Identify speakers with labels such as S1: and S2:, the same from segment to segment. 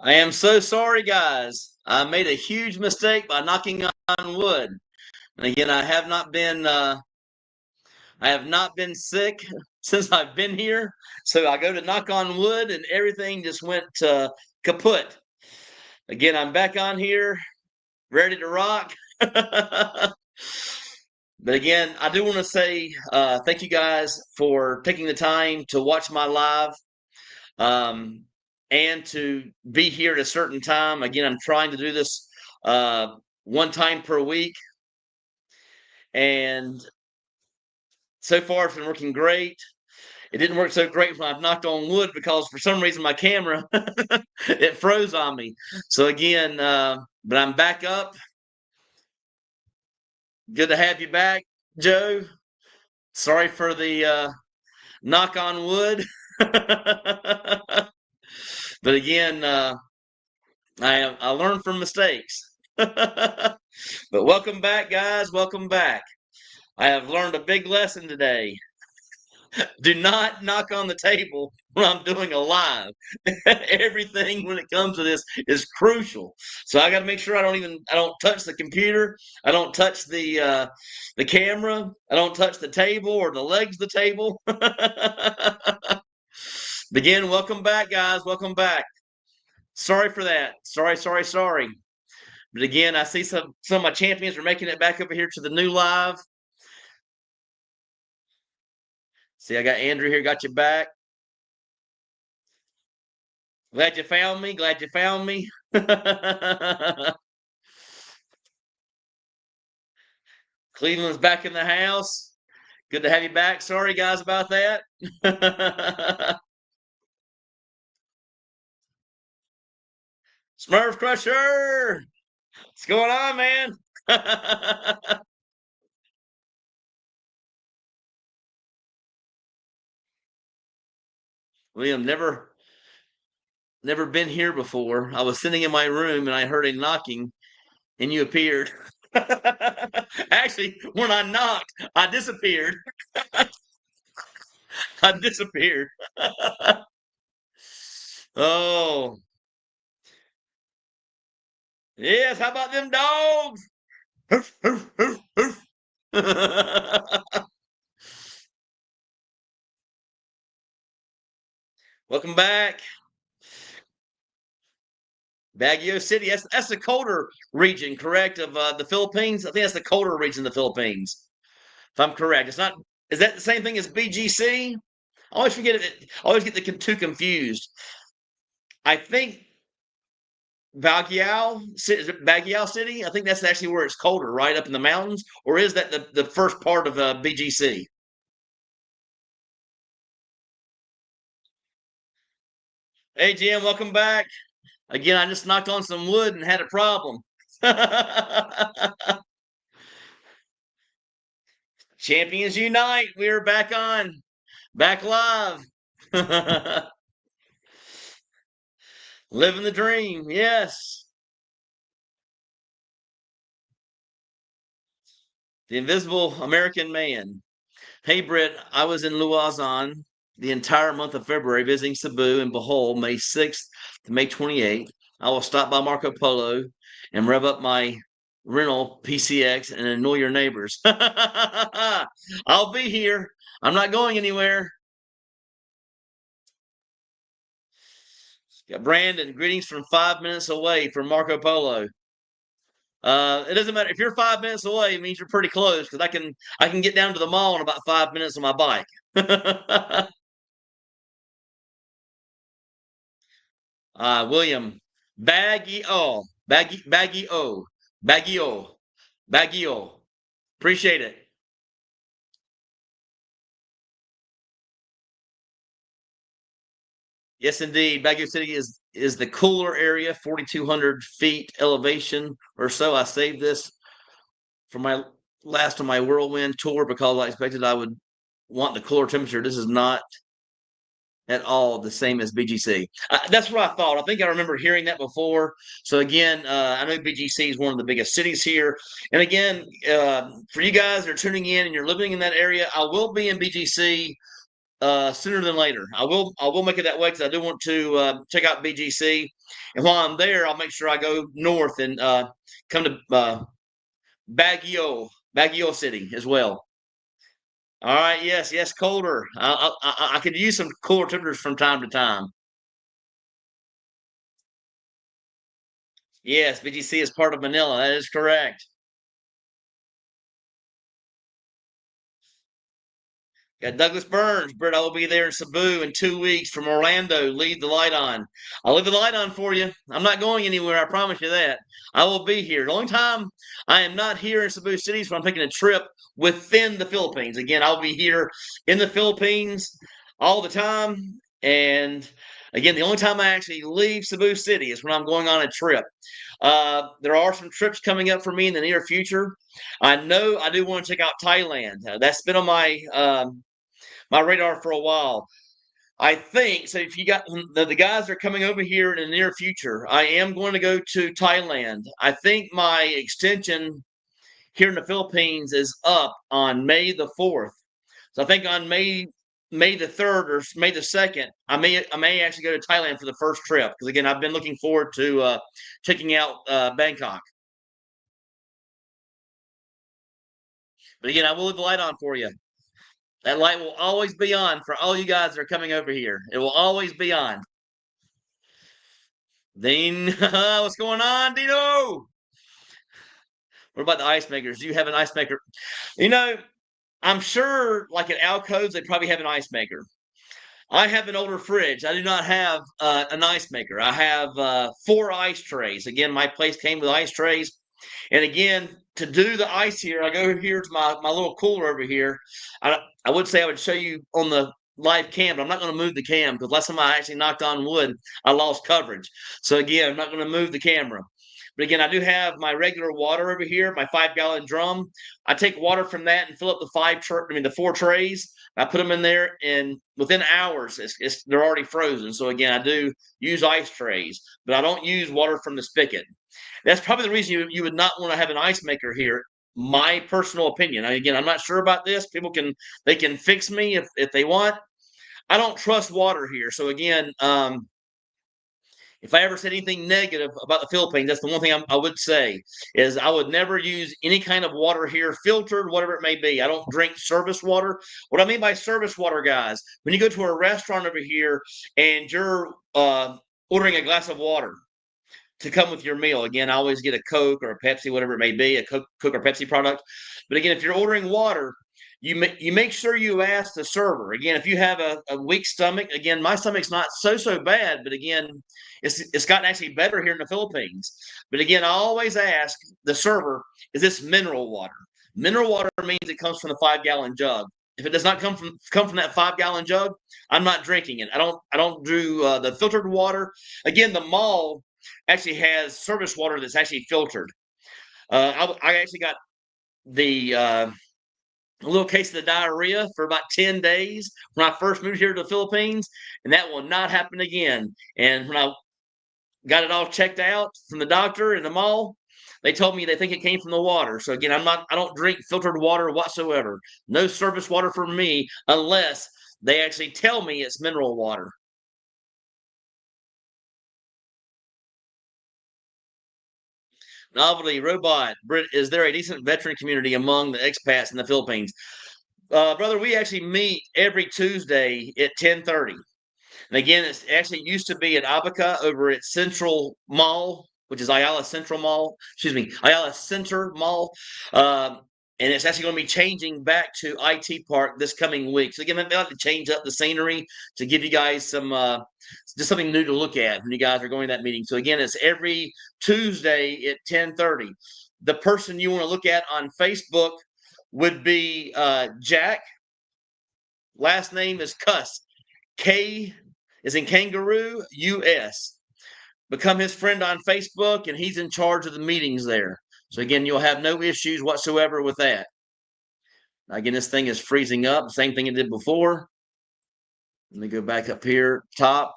S1: I am so sorry, guys. I made a huge mistake by knocking on wood. And again, I have not been sick since I've been here. So I go to knock on wood, and everything just went kaput. Again, I'm back on here, ready to rock. But again, I do want to say thank you guys for taking the time to watch my live. Um, and to be here at a certain time. Again, I'm trying to do this one time per week, and so far it's been working great. It didn't work so great when I've knocked on wood because for some reason my camera it froze on me. So again, but I'm back up. Good to have you back, Joe. Sorry for the knock on wood, but again, I learned from mistakes. But welcome back, guys. Welcome back. I have learned a big lesson today. Do not knock on the table when I'm doing a live. Everything when it comes to this is crucial. So I got to make sure I don't touch the computer. I don't touch the camera. I don't touch the table or the legs of the table. Again, welcome back, guys. Welcome back. Sorry for that. Sorry. But again, I see some of my champions are making it back over here to the new live. See, I got Andrew here, got you back. Glad you found me. Glad you found me. Cleveland's back in the house. Good to have you back. Sorry, guys, about that. Smurf Crusher. What's going on, man? William, never been here before. I was sitting in my room and I heard a knocking and you appeared. Actually, when I knocked, I disappeared. I disappeared. Oh, yes. How about them dogs? Hoof, hoof, hoof, hoof. Welcome back. Baguio City. That's the colder region, correct? Of the Philippines. I think that's the colder region of the Philippines. If I'm correct, it's not. Is that the same thing as BGC? I always forget it. I always get the two confused. I think Baguio City. I think that's actually where it's colder, right up in the mountains, or is that the first part of BGC? Hey, Jim, welcome back. Again, I just knocked on some wood and had a problem. Champions unite. We are back on, back live. Living the dream. Yes. The invisible American man. Hey, Britt, I was in Luazon the entire month of February visiting Cebu and Bohol, May 6th to May 28th. I will stop by Marco Polo and rev up my rental PCX and annoy your neighbors. I'll be here. I'm not going anywhere. Got Brandon, greetings from 5 minutes away from Marco Polo. It doesn't matter if you're 5 minutes away. It means you're pretty close because I can get down to the mall in about 5 minutes on my bike. William, Baguio, Baguio. Appreciate it. Yes, indeed. Baguio City is the cooler area, 4,200 feet elevation or so. I saved this for my last of my whirlwind tour because I expected I would want the cooler temperature. This is not at all the same as BGC. That's what I thought. I think I remember hearing that before. So again, I know BGC is one of the biggest cities here. And again, for you guys that are tuning in and you're living in that area, I will be in BGC sooner than later. I will make it that way because I do want to check out BGC, and while I'm there, I'll make sure I go north and come to Baguio City as well. All right, yes, yes, colder. I could use some cooler temperatures from time to time. Yes, BGC is part of Manila. That is correct. Got Douglas Burns. Britt, I will be there in Cebu in 2 weeks from Orlando. Leave the light on. I'll leave the light on for you. I'm not going anywhere. I promise you that. I will be here. The only time I am not here in Cebu City is when I'm taking a trip within the Philippines. Again, I'll be here in the Philippines all the time. And again, the only time I actually leave Cebu City is when I'm going on a trip. There are some trips coming up for me in the near future. I know I do want to check out Thailand. That's been on my radar for a while. I think so. If you got the guys are coming over here in the near future, I am going to go to Thailand. I think my extension here in the Philippines is up on May the 4th. So I think on May the 3rd or May the 2nd, I may actually go to Thailand for the first trip because again I've been looking forward to checking out Bangkok. But again, I will leave the light on for you. That light will always be on for all you guys that are coming over here. It will always be on. Dean, what's going on, Dino? What about the ice makers? Do you have an ice maker? You know, I'm sure, like at Alcoves, they probably have an ice maker. I have an older fridge. I do not have an ice maker. I have 4 ice trays. Again, my place came with ice trays. And again, to do the ice here, I go here to my little cooler over here. I would say I would show you on the live cam, but I'm not going to move the cam because last time I actually knocked on wood, I lost coverage. So again, I'm not going to move the camera. But again, I do have my regular water over here, my 5-gallon drum. I take water from that and fill up the 4 trays. I put them in there, and within hours, they're already frozen. So again, I do use ice trays, but I don't use water from the spigot. That's probably the reason you would not want to have an ice maker here. My personal opinion. Again, I'm not sure about this. They can fix me if they want. I don't trust water here. So again, if I ever said anything negative about the Philippines, that's the one thing I would say is I would never use any kind of water here, filtered, whatever it may be. I don't drink service water. What I mean by service water, guys, when you go to a restaurant over here and you're ordering a glass of water to come with your meal. Again, I always get a Coke or a Pepsi, whatever it may be, a Coke or Pepsi product. But again, if you're ordering water, you make sure you ask the server. Again, if you have a weak stomach, again, my stomach's not so bad, but again, it's gotten actually better here in the Philippines. But again, I always ask the server, is this mineral water? Mineral water means it comes from the 5-gallon jug. If it does not come from that 5-gallon jug, I'm not drinking it. I don't do the filtered water. Again, the mall actually has service water that's actually filtered. I actually got the a little case of the diarrhea for about 10 days when I first moved here to the Philippines, and that will not happen again. And when I got it all checked out from the doctor in the mall, they told me they think it came from the water. So again, I don't drink filtered water whatsoever. No service water for me unless they actually tell me it's mineral water. Novelty Robot, Britt, is there a decent veteran community among the expats in the Philippines? Brother, we actually meet every Tuesday at 10:30. And again, it actually used to be at Abaca over at Central Mall, which is Ayala Central Mall. Excuse me, Ayala Center Mall. And it's actually going to be changing back to IT Park this coming week. So again, they like to change up the scenery to give you guys some just something new to look at when you guys are going to that meeting. So again, it's every Tuesday at 10:30. The person you want to look at on Facebook would be Jack. Last name is Cuss. K is in Kangaroo, US. Become his friend on Facebook, and he's in charge of the meetings there. So again, you'll have no issues whatsoever with that. Now, again, this thing is freezing up. Same thing it did before. Let me go back up here, top.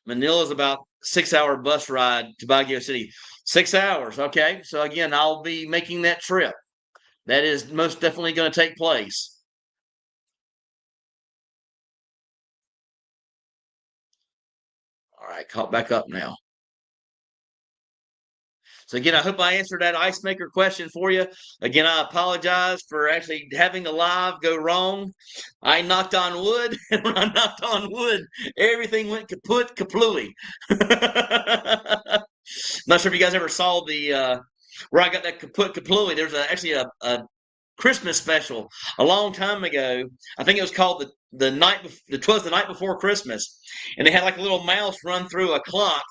S1: Manila is about 6-hour bus ride to Baguio City. 6 hours. Okay. So again, I'll be making that trip. That is most definitely going to take place. All right, caught back up now. So again, I hope I answered that ice maker question for you. Again, I apologize for actually having the live go wrong. I knocked on wood, and when I knocked on wood, everything went kaput kaplooey. Not sure if you guys ever saw the where I got that kaput kaplooey. There's actually a Christmas special a long time ago. I think it was called the night. It was the night before Christmas, and they had like a little mouse run through a clock.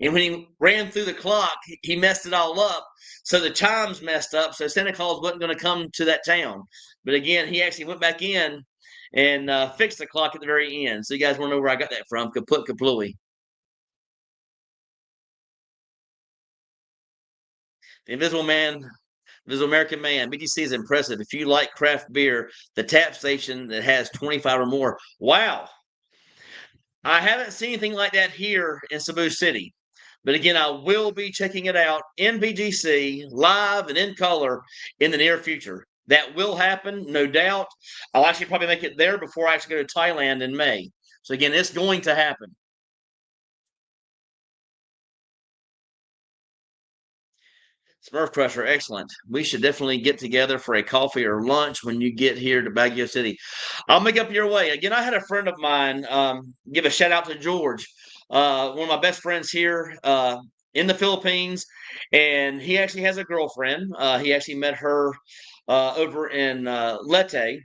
S1: And when he ran through the clock, he messed it all up. So the chimes messed up. So Santa Claus wasn't going to come to that town. But again, he actually went back in and fixed the clock at the very end. So you guys want to know where I got that from? Kaput Kaplooey. The Invisible Man, Invisible American Man. BGC is impressive. If you like craft beer, the tap station that has 25 or more. Wow. I haven't seen anything like that here in Cebu City. But again, I will be checking it out in BGC live and in color in the near future. That will happen, no doubt. I'll actually probably make it there before I actually go to Thailand in May. So again, it's going to happen. Smurf Crusher, excellent. We should definitely get together for a coffee or lunch when you get here to Baguio City. I'll make up your way. Again, I had a friend of mine give a shout out to George, one of my best friends here in the Philippines, and he actually has a girlfriend. He actually met her over in Leyte,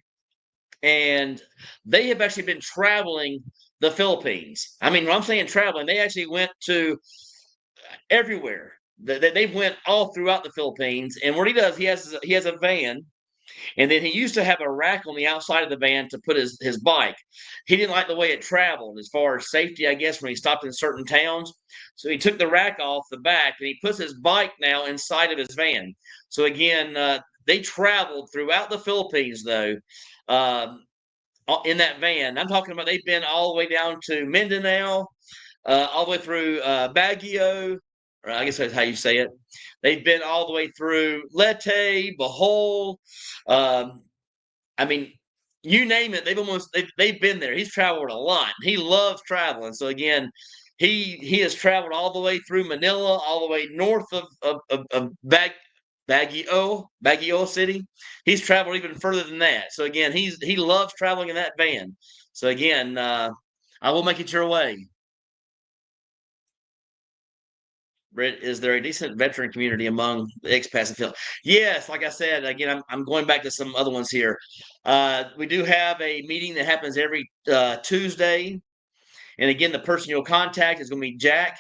S1: and they have actually been traveling the Philippines. I mean, when I'm saying traveling, they actually went to everywhere. They went all throughout the Philippines, and what he does, he has a van, and then he used to have a rack on the outside of the van to put his bike. He didn't like the way it traveled as far as safety, I guess, when he stopped in certain towns. So he took the rack off the back, and he puts his bike now inside of his van. So again, they traveled throughout the Philippines though. In that van, I'm talking about they've been all the way down to Mindanao, all the way through Baguio, or I guess that's how you say it. They've been all the way through Leyte, Bohol. Um, I mean, you name it, they've been there. He's traveled a lot. He loves traveling. So again, he has traveled all the way through Manila, all the way north of Baguio City. He's traveled even further than that. So again, he loves traveling in that van. So again, I will make it your way. Brett, is there a decent veteran community among the expats and Phil? Yes, like I said, again, I'm going back to some other ones here. We do have a meeting that happens every Tuesday. And again, the person you'll contact is going to be Jack,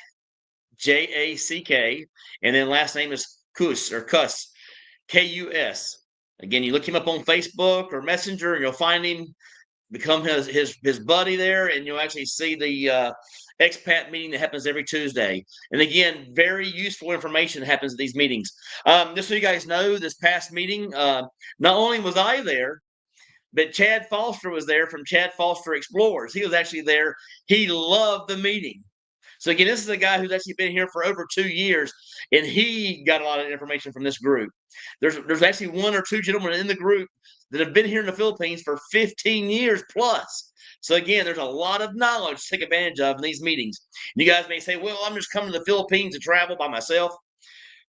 S1: Jack, and then last name is Kus or Kuss, Kus. Again, you look him up on Facebook or Messenger, and you'll find him. Become his buddy there, and you'll actually see the expat meeting that happens every Tuesday. And again, very useful information happens at these meetings. Just so you guys know, this past meeting, not only was I there, but Chad Foster was there from Chad Foster Explorers. He was actually there. He loved the meeting. So again, this is a guy who's actually been here for over 2 years, and he got a lot of information from this group. There's actually one or two gentlemen in the group that have been here in the Philippines for 15 years plus. So again, there's a lot of knowledge to take advantage of in these meetings. You guys may say, "Well, I'm just coming to the Philippines to travel by myself."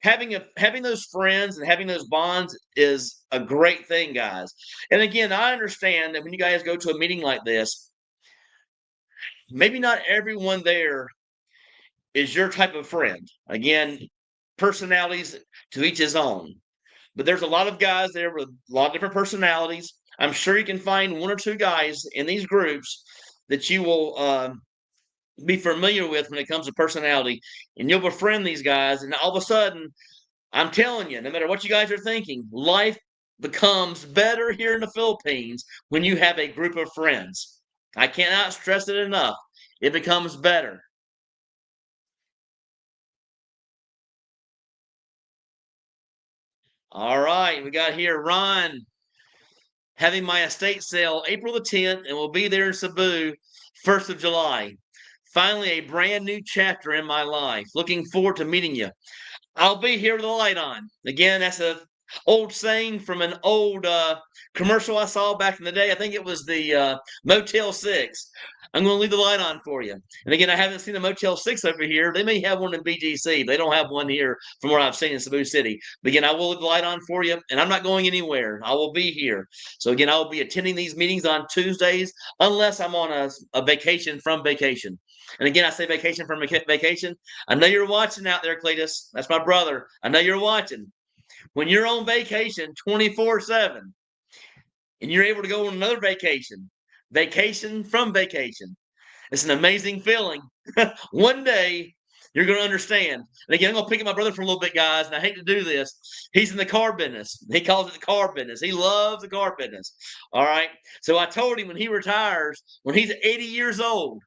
S1: Having those friends and having those bonds is a great thing, guys. And again, I understand that when you guys go to a meeting like this, maybe not everyone there is your type of friend. Again, personalities to each his own. But there's a lot of guys there with a lot of different personalities. I'm sure you can find one or two guys in these groups that you will be familiar with when it comes to personality, and you'll befriend these guys. And all of a sudden, I'm telling you, no matter what you guys are thinking, life becomes better here in the Philippines when you have a group of friends. I cannot stress it enough. It becomes better. All right, we got here Ron having my estate sale April the 10th, and we'll be there in Cebu 1st of July. Finally, a brand new chapter in my life. Looking forward to meeting you. I'll be here with the light on. Again, that's old saying from an old commercial I saw back in the day. I think it was the Motel 6. I'm going to leave the light on for you. And again, I haven't seen the Motel 6 over here. They may have one in BGC. They don't have one here from what I've seen in Cebu City. But again, I will leave the light on for you, and I'm not going anywhere. I will be here. So again, I will be attending these meetings on Tuesdays unless I'm on a vacation from vacation. And again, I say vacation from vacation. I know you're watching out there, Cletus. That's my brother. I know you're watching. When you're on vacation 24/7 and you're able to go on another vacation from vacation, it's an amazing feeling. One day you're going to understand. And again, I'm going to pick up my brother for a little bit, guys, and I hate to do this. He's in the car business. He calls it the car business. He loves the car business. All right. So I told him when he retires, when he's 80 years old,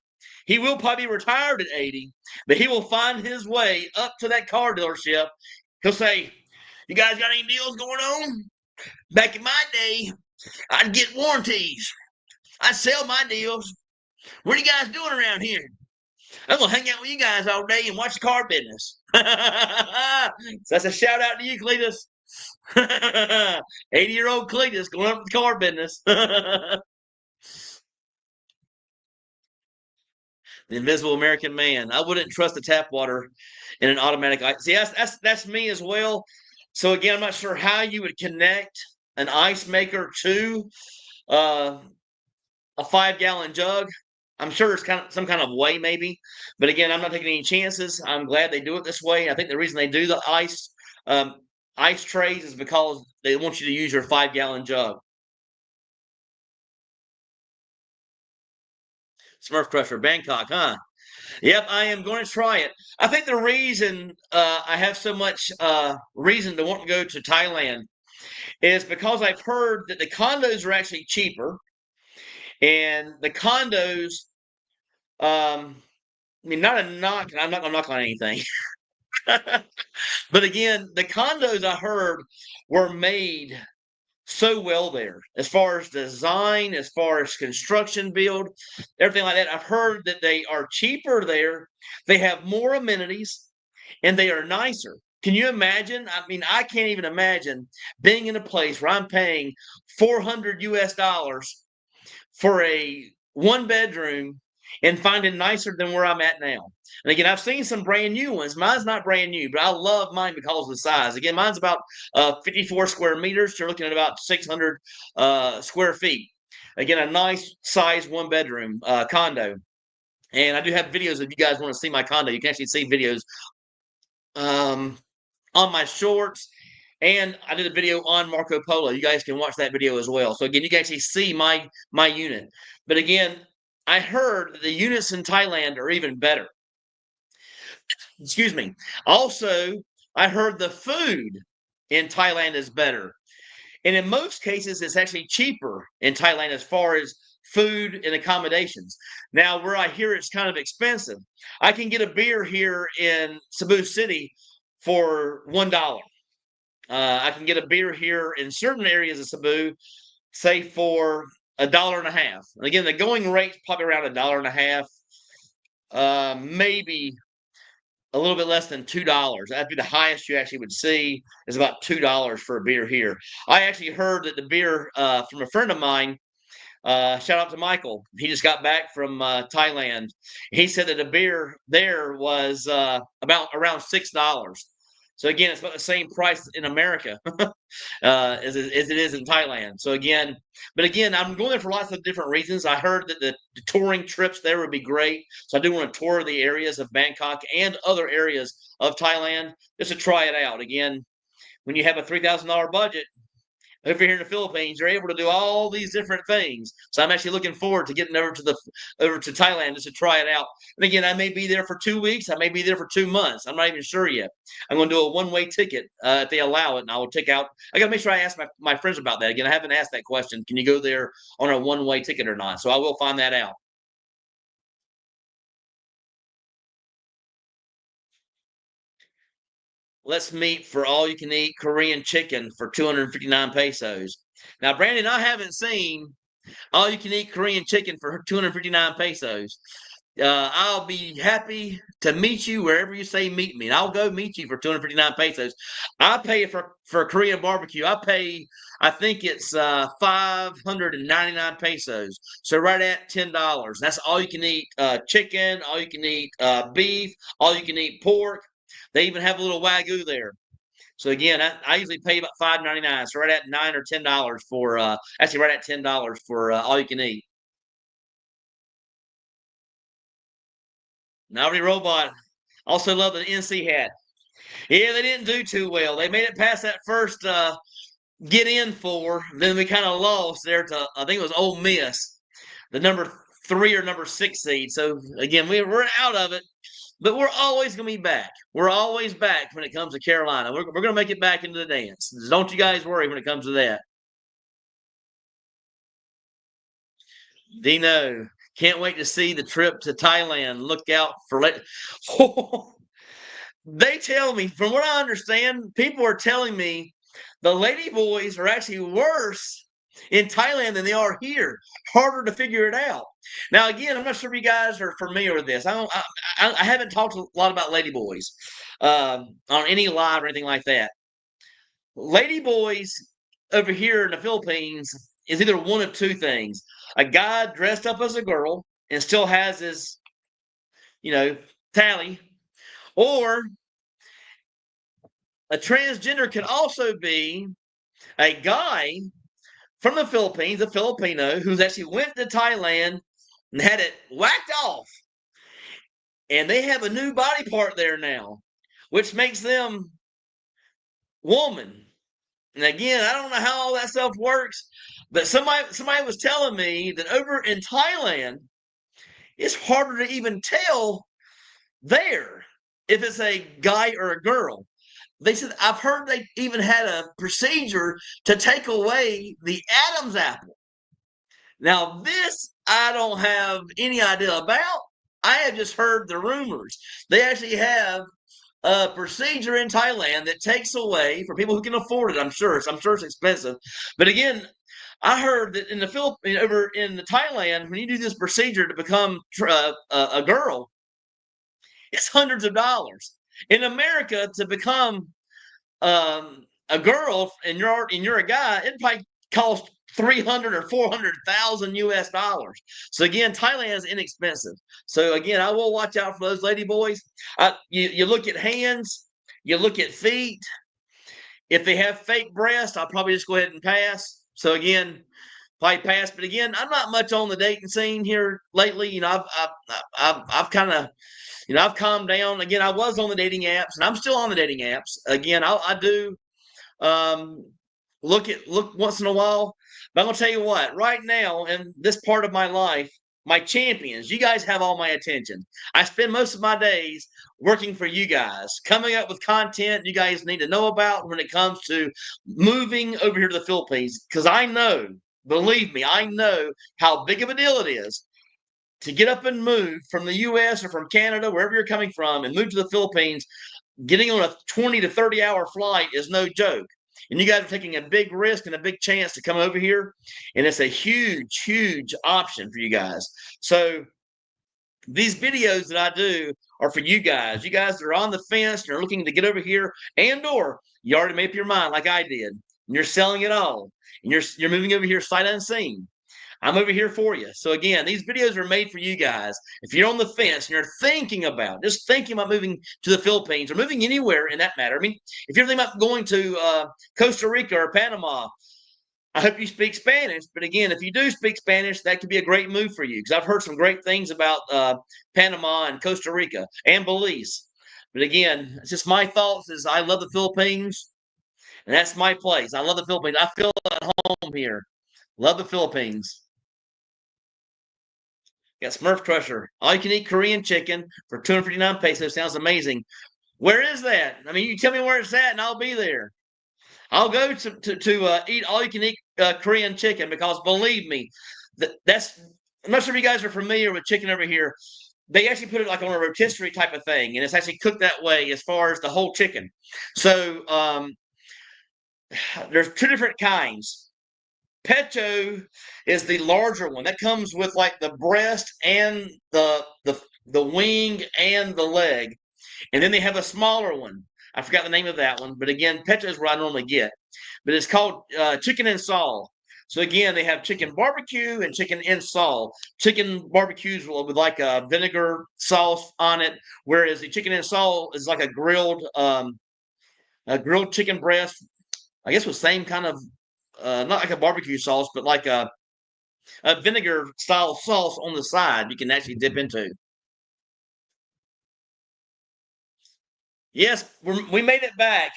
S1: he will probably be retired at 80, but he will find his way up to that car dealership. He'll say, "You guys got any deals going on? Back in my day, I'd get warranties. I'd sell my deals. What are you guys doing around here? I'm going to hang out with you guys all day and watch the car business." So that's a shout out to you, Cletus. 80-year-old Cletus going up to the car business. The invisible American man. I wouldn't trust the tap water in an automatic. See, that's me as well. So again, I'm not sure how you would connect an ice maker to a 5-gallon jug. I'm sure it's kind of some kind of way, maybe. But again, I'm not taking any chances. I'm glad they do it this way. I think the reason they do the ice trays is because they want you to use your 5-gallon jug. Smurf Crusher, Bangkok, huh? Yep, I am going to try it. I think the reason I have so much reason to want to go to Thailand is because I've heard that the condos are actually cheaper, and the condos, I mean, not a knock. I'm not going to knock on anything, but again, the condos I heard were made so well there as far as design, as far as construction build, everything like that. I've heard that they are cheaper there. They have more amenities and they are nicer. Can you imagine? I mean, I can't even imagine being in a place where I'm paying 400 US dollars for a 1 bedroom and finding nicer than where I'm at now. And again, I've seen some brand new ones. Mine's not brand new, but I love mine because of the size. Again, mine's about 54 square meters. So you're looking at about 600 square feet. Again, a nice size 1 bedroom condo. And I do have videos if you guys want to see my condo. You can actually see videos on my shorts. And I did a video on Marco Polo. You guys can watch that video as well. So again, you can actually see my unit. But again, I heard that the units in Thailand are even better. Excuse me. Also, I heard the food in Thailand is better. And in most cases, it's actually cheaper in Thailand as far as food and accommodations. Now, where I hear it's kind of expensive, I can get a beer here in Cebu City for $1. I can get a beer here in certain areas of Cebu, say for $1.50. And again, the going rate's probably around $1.50, maybe a little bit less than $2. That'd be the highest you actually would see is about $2 for a beer here. I actually heard that the beer from a friend of mine. Shout out to Michael. He just got back from Thailand. He said that the beer there was about around $6. So again, it's about the same price in America as it is in Thailand. So again, but again, I'm going there for lots of different reasons. I heard that the touring trips there would be great. So I do want to tour the areas of Bangkok and other areas of Thailand just to try it out. Again, when you have a $3,000 budget, over here in the Philippines, you're able to do all these different things. So I'm actually looking forward to getting over to Thailand just to try it out. And again, I may be there for 2 weeks. I may be there for 2 months. I'm not even sure yet. I'm going to do a one-way ticket if they allow it, and I will take out. I got to make sure I ask my friends about that. Again, I haven't asked that question. Can you go there on a one-way ticket or not? So I will find that out. Let's meet for all you can eat Korean chicken for 259 pesos. Now, Brandon, I haven't seen all you can eat Korean chicken for 259 pesos. I'll be happy to meet you wherever you say meet me. And I'll go meet you for 259 pesos. I pay for a Korean barbecue. I think it's 599 pesos. So right at $10. That's all you can eat chicken, all you can eat beef, all you can eat pork. They even have a little Wagyu there. So again, I usually pay about 5.99. So right at $9 or $10 for actually right at $10 for all you can eat. Nobody robot. Also love the NC hat. Yeah, they didn't do too well. They made it past that first get in for. Then we kind of lost there to I think it was Ole Miss, the number 3 or number 6 seed. So again, we're out of it, but we're always going to be back. We're always back when it comes to Carolina. We're going to make it back into the dance. Don't you guys worry when it comes to that. Dino, can't wait to see the trip to Thailand. Look out for They tell me, from what I understand, people are telling me the lady boys are actually worse in Thailand than they are here. Harder to figure it out. Now, again, I'm not sure if you guys are familiar with this. I haven't talked a lot about lady boys on any live or anything like that. Lady boys over here in the Philippines is either one of two things: a guy dressed up as a girl and still has his, tally, or a transgender could also be a guy from the Philippines, a Filipino, who's actually went to Thailand and had it whacked off. And they have a new body part there now, which makes them woman. And again, I don't know how all that stuff works, but somebody was telling me that over in Thailand, it's harder to even tell there if it's a guy or a girl. They said, I've heard they even had a procedure to take away the Adam's apple. Now, this I don't have any idea about. I have just heard the rumors. They actually have a procedure in Thailand that takes away for people who can afford it. I'm sure it's expensive, but again, I heard that in the Philippines, over in the Thailand, when you do this procedure to become a girl, it's hundreds of dollars. In America, to become a girl and you're a guy, it probably costs 300 or 400,000 US dollars. So again, Thailand is inexpensive. So again, I will watch out for those lady boys. You look at hands, you look at feet. If they have fake breasts, I'll probably just go ahead and pass. So again, probably pass. But again, I'm not much on the dating scene here lately. I've kind of I've calmed down. Again, I was on the dating apps, and I'm still on the dating apps. Again, I do um, look once in a while. But I'm gonna tell you what. Right now, in this part of my life, my champions, you guys have all my attention. I spend most of my days working for you guys, coming up with content you guys need to know about when it comes to moving over here to the Philippines. Because I know, believe me, I know how big of a deal it is to get up and move from the U.S. or from Canada, wherever you're coming from, and move to the Philippines. Getting on a 20 to 30 hour flight is no joke. And you guys are taking a big risk and a big chance to come over here. And it's a huge, huge option for you guys. So these videos that I do are for you guys. You guys that are on the fence and are looking to get over here, and or you already made up your mind like I did, and you're selling it all, and you're moving over here sight unseen. I'm over here for you. So again, these videos are made for you guys. If you're on the fence and you're just thinking about moving to the Philippines or moving anywhere in that matter. I mean, if you're thinking about going to Costa Rica or Panama, I hope you speak Spanish. But again, if you do speak Spanish, that could be a great move for you, because I've heard some great things about Panama and Costa Rica and Belize. But again, it's just my thoughts. Is I love the Philippines, and that's my place. I love the Philippines. I feel at home here. Love the Philippines. Got Smurf Crusher. All you can eat Korean chicken for 259 pesos. Sounds amazing. Where is that? I mean, you tell me where it's at, and I'll be there. I'll go to eat all you can eat Korean chicken, because believe me, that's. I'm not sure if you guys are familiar with chicken over here. They actually put it like on a rotisserie type of thing, and it's actually cooked that way as far as the whole chicken. So there's two different kinds. Pecho is the larger one. That comes with like the breast and the wing and the leg. And then they have a smaller one. I forgot the name of that one, but again, Pecho is what I normally get. But it's called chicken and sal. So again, they have chicken barbecue and chicken in sal. Chicken barbecues with like a vinegar sauce on it, whereas the chicken in sal is like a grilled chicken breast. I guess with same kind of not like a barbecue sauce, but like a vinegar style sauce on the side you can actually dip into. Yes, we made it back.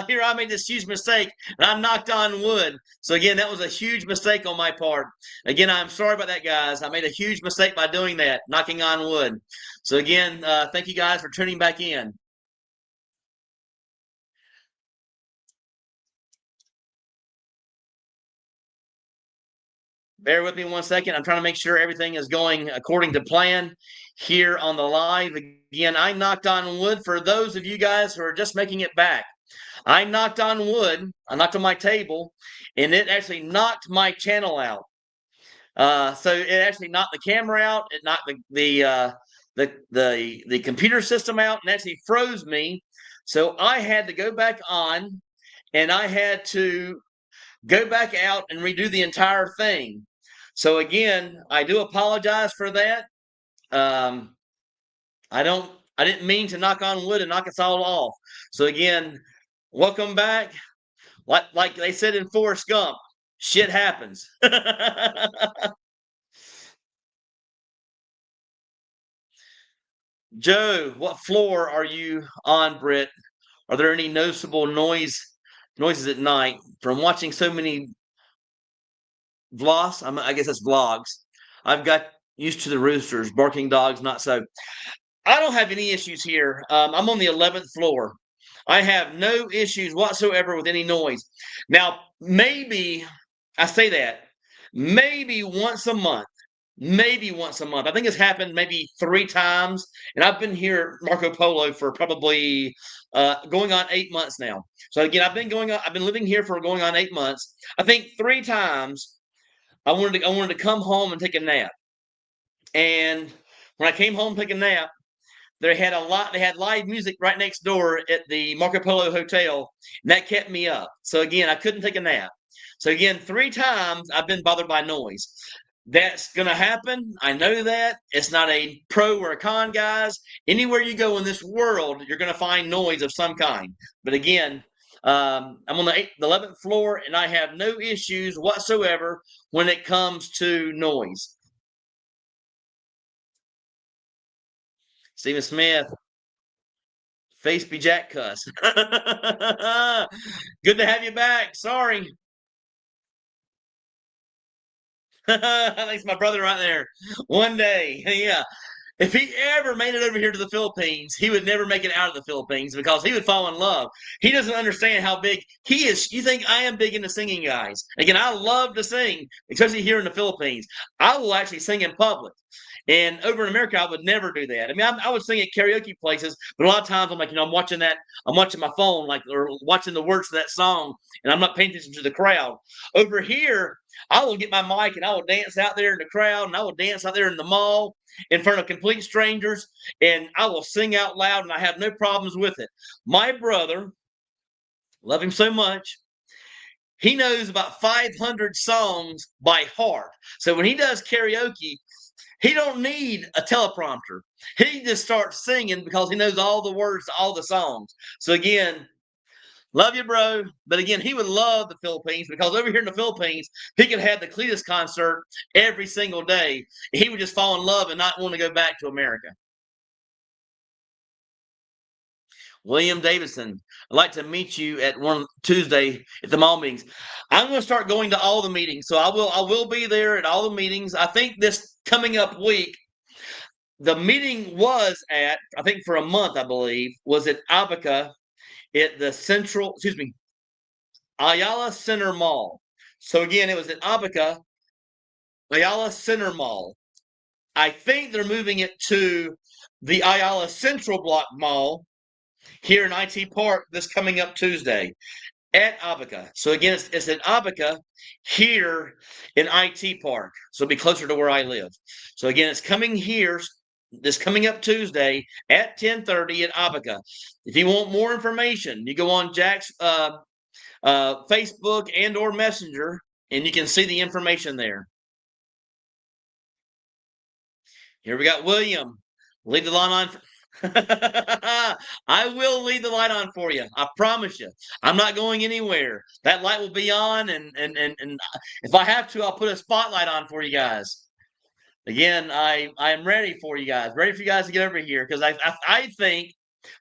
S1: Here I made this huge mistake, and I knocked on wood. So again, that was a huge mistake on my part. Again, I'm sorry about that, guys. I made a huge mistake by doing that, knocking on wood. So again, thank you guys for tuning back in. Bear with me 1 second. I'm trying to make sure everything is going according to plan here on the live. Again, I knocked on wood for those of you guys who are just making it back. I knocked on wood. I knocked on my table, and it actually knocked my channel out. So it actually knocked the camera out. It knocked the computer system out, and actually froze me. So I had to go back on, and I had to go back out and redo the entire thing. So again, I do apologize for that. Um, I didn't mean to knock on wood and knock us all off. So again, welcome back. Like they said in Forrest Gump, shit happens. Joe, what floor are you on, Britt? Are there any noticeable noises at night from watching so many vlogs? I guess that's vlogs. I've got used to the roosters, barking dogs, not so. I don't have any issues here. I'm on the 11th floor. I have no issues whatsoever with any noise. Now, maybe I say that maybe once a month. Maybe once a month. I think it's happened maybe 3 times, and I've been here at Marco Polo for probably going on 8 months now. So again, I've been living here for going on 8 months. I think 3 times I wanted to come home and take a nap. And when I came home to take a nap, they had live music right next door at the Marco Polo Hotel, and that kept me up. So again, I couldn't take a nap. So again, 3 times I've been bothered by noise. That's going to happen. I know that. It's not a pro or a con, guys. Anywhere you go in this world, you're going to find noise of some kind. But again, I'm on the 11th floor, and I have no issues whatsoever when it comes to noise. Stephen Smith, face be Jack cuss. Good to have you back. Sorry. Thanks, my brother, right there. One day, yeah. If he ever made it over here to the Philippines, he would never make it out of the Philippines because he would fall in love. He doesn't understand how big he is. You think I am big into singing, guys? Again, I love to sing, especially here in the Philippines. I will actually sing in public. And over in America, I would never do that. I mean, I would sing at karaoke places, but a lot of times I'm like, I'm watching my phone, like, or watching the words of that song, and I'm not paying attention to the crowd. Over here, I will get my mic and I will dance out there in the crowd, and I will dance out there in the mall in front of complete strangers, and I will sing out loud, and I have no problems with it. My brother, love him so much, he knows about 500 songs by heart. So when he does karaoke, he don't need a teleprompter. He just starts singing because he knows all the words to all the songs. So again, love you, bro. But again, he would love the Philippines because over here in the Philippines, he could have the Cletus concert every single day. He would just fall in love and not want to go back to America. William Davidson, I'd like to meet you at one Tuesday at the mall meetings. I'm going to start going to all the meetings, so I will be there at all the meetings. I think this coming up week, the meeting was at, I think for a month, I believe, was at Abaca at the Ayala Center Mall. So again, it was at Abaca, Ayala Center Mall. I think they're moving it to the Ayala Central Block Mall here in IT Park this coming up Tuesday. at Abaca. So again, it's at Abaca here in IT Park. So it'll be closer to where I live. So again, it's coming here this coming up Tuesday at 10:30 at Abaca. If you want more information, you go on Jack's Facebook and or Messenger, and you can see the information there. Here we got William. Leave the line on. I will leave the light on for you. I promise you. I'm not going anywhere. That light will be on, and if I have to, I'll put a spotlight on for you guys. Again, I am ready for you guys. Ready for you guys to get over here because I think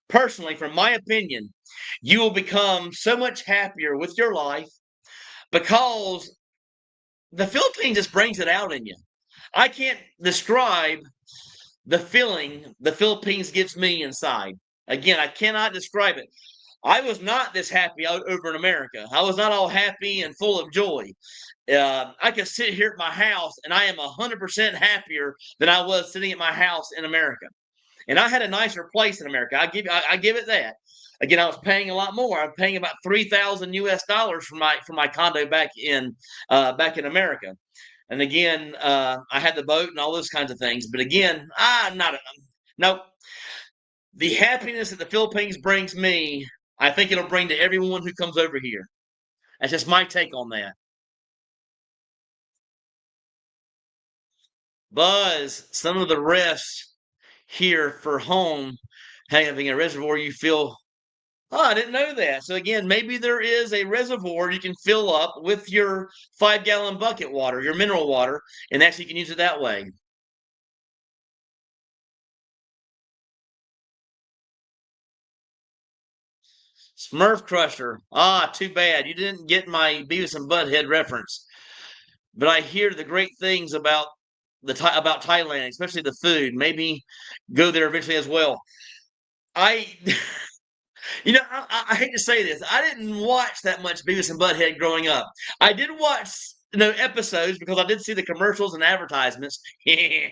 S1: personally, from my opinion, you will become so much happier with your life because the Philippines just brings it out in you. I can't describe the feeling the Philippines gives me inside. Again, I cannot describe it. I was not this happy out over in America. I was not all happy and full of joy. I could sit here at my house and I am 100% happier than I was sitting at my house in America. And I had a nicer place in America. I give it that. Again, I was paying a lot more. I'm paying about 3,000 US dollars for my condo back in America. And again, I had the boat and all those kinds of things. But again, I'm not. No, the happiness that the Philippines brings me, I think it'll bring to everyone who comes over here. That's just my take on that. Buzz, some of the rest here for home, having a reservoir you feel. Oh, I didn't know that. So again, maybe there is a reservoir you can fill up with your 5-gallon bucket water, your mineral water, and actually you can use it that way. Smurf Crusher. Ah, too bad. You didn't get my Beavis and Butthead reference. But I hear the great things about about Thailand, especially the food. Maybe go there eventually as well. I I hate to say this. I didn't watch that much Beavis and Butthead growing up. I did watch episodes because I did see the commercials and advertisements. Yeah,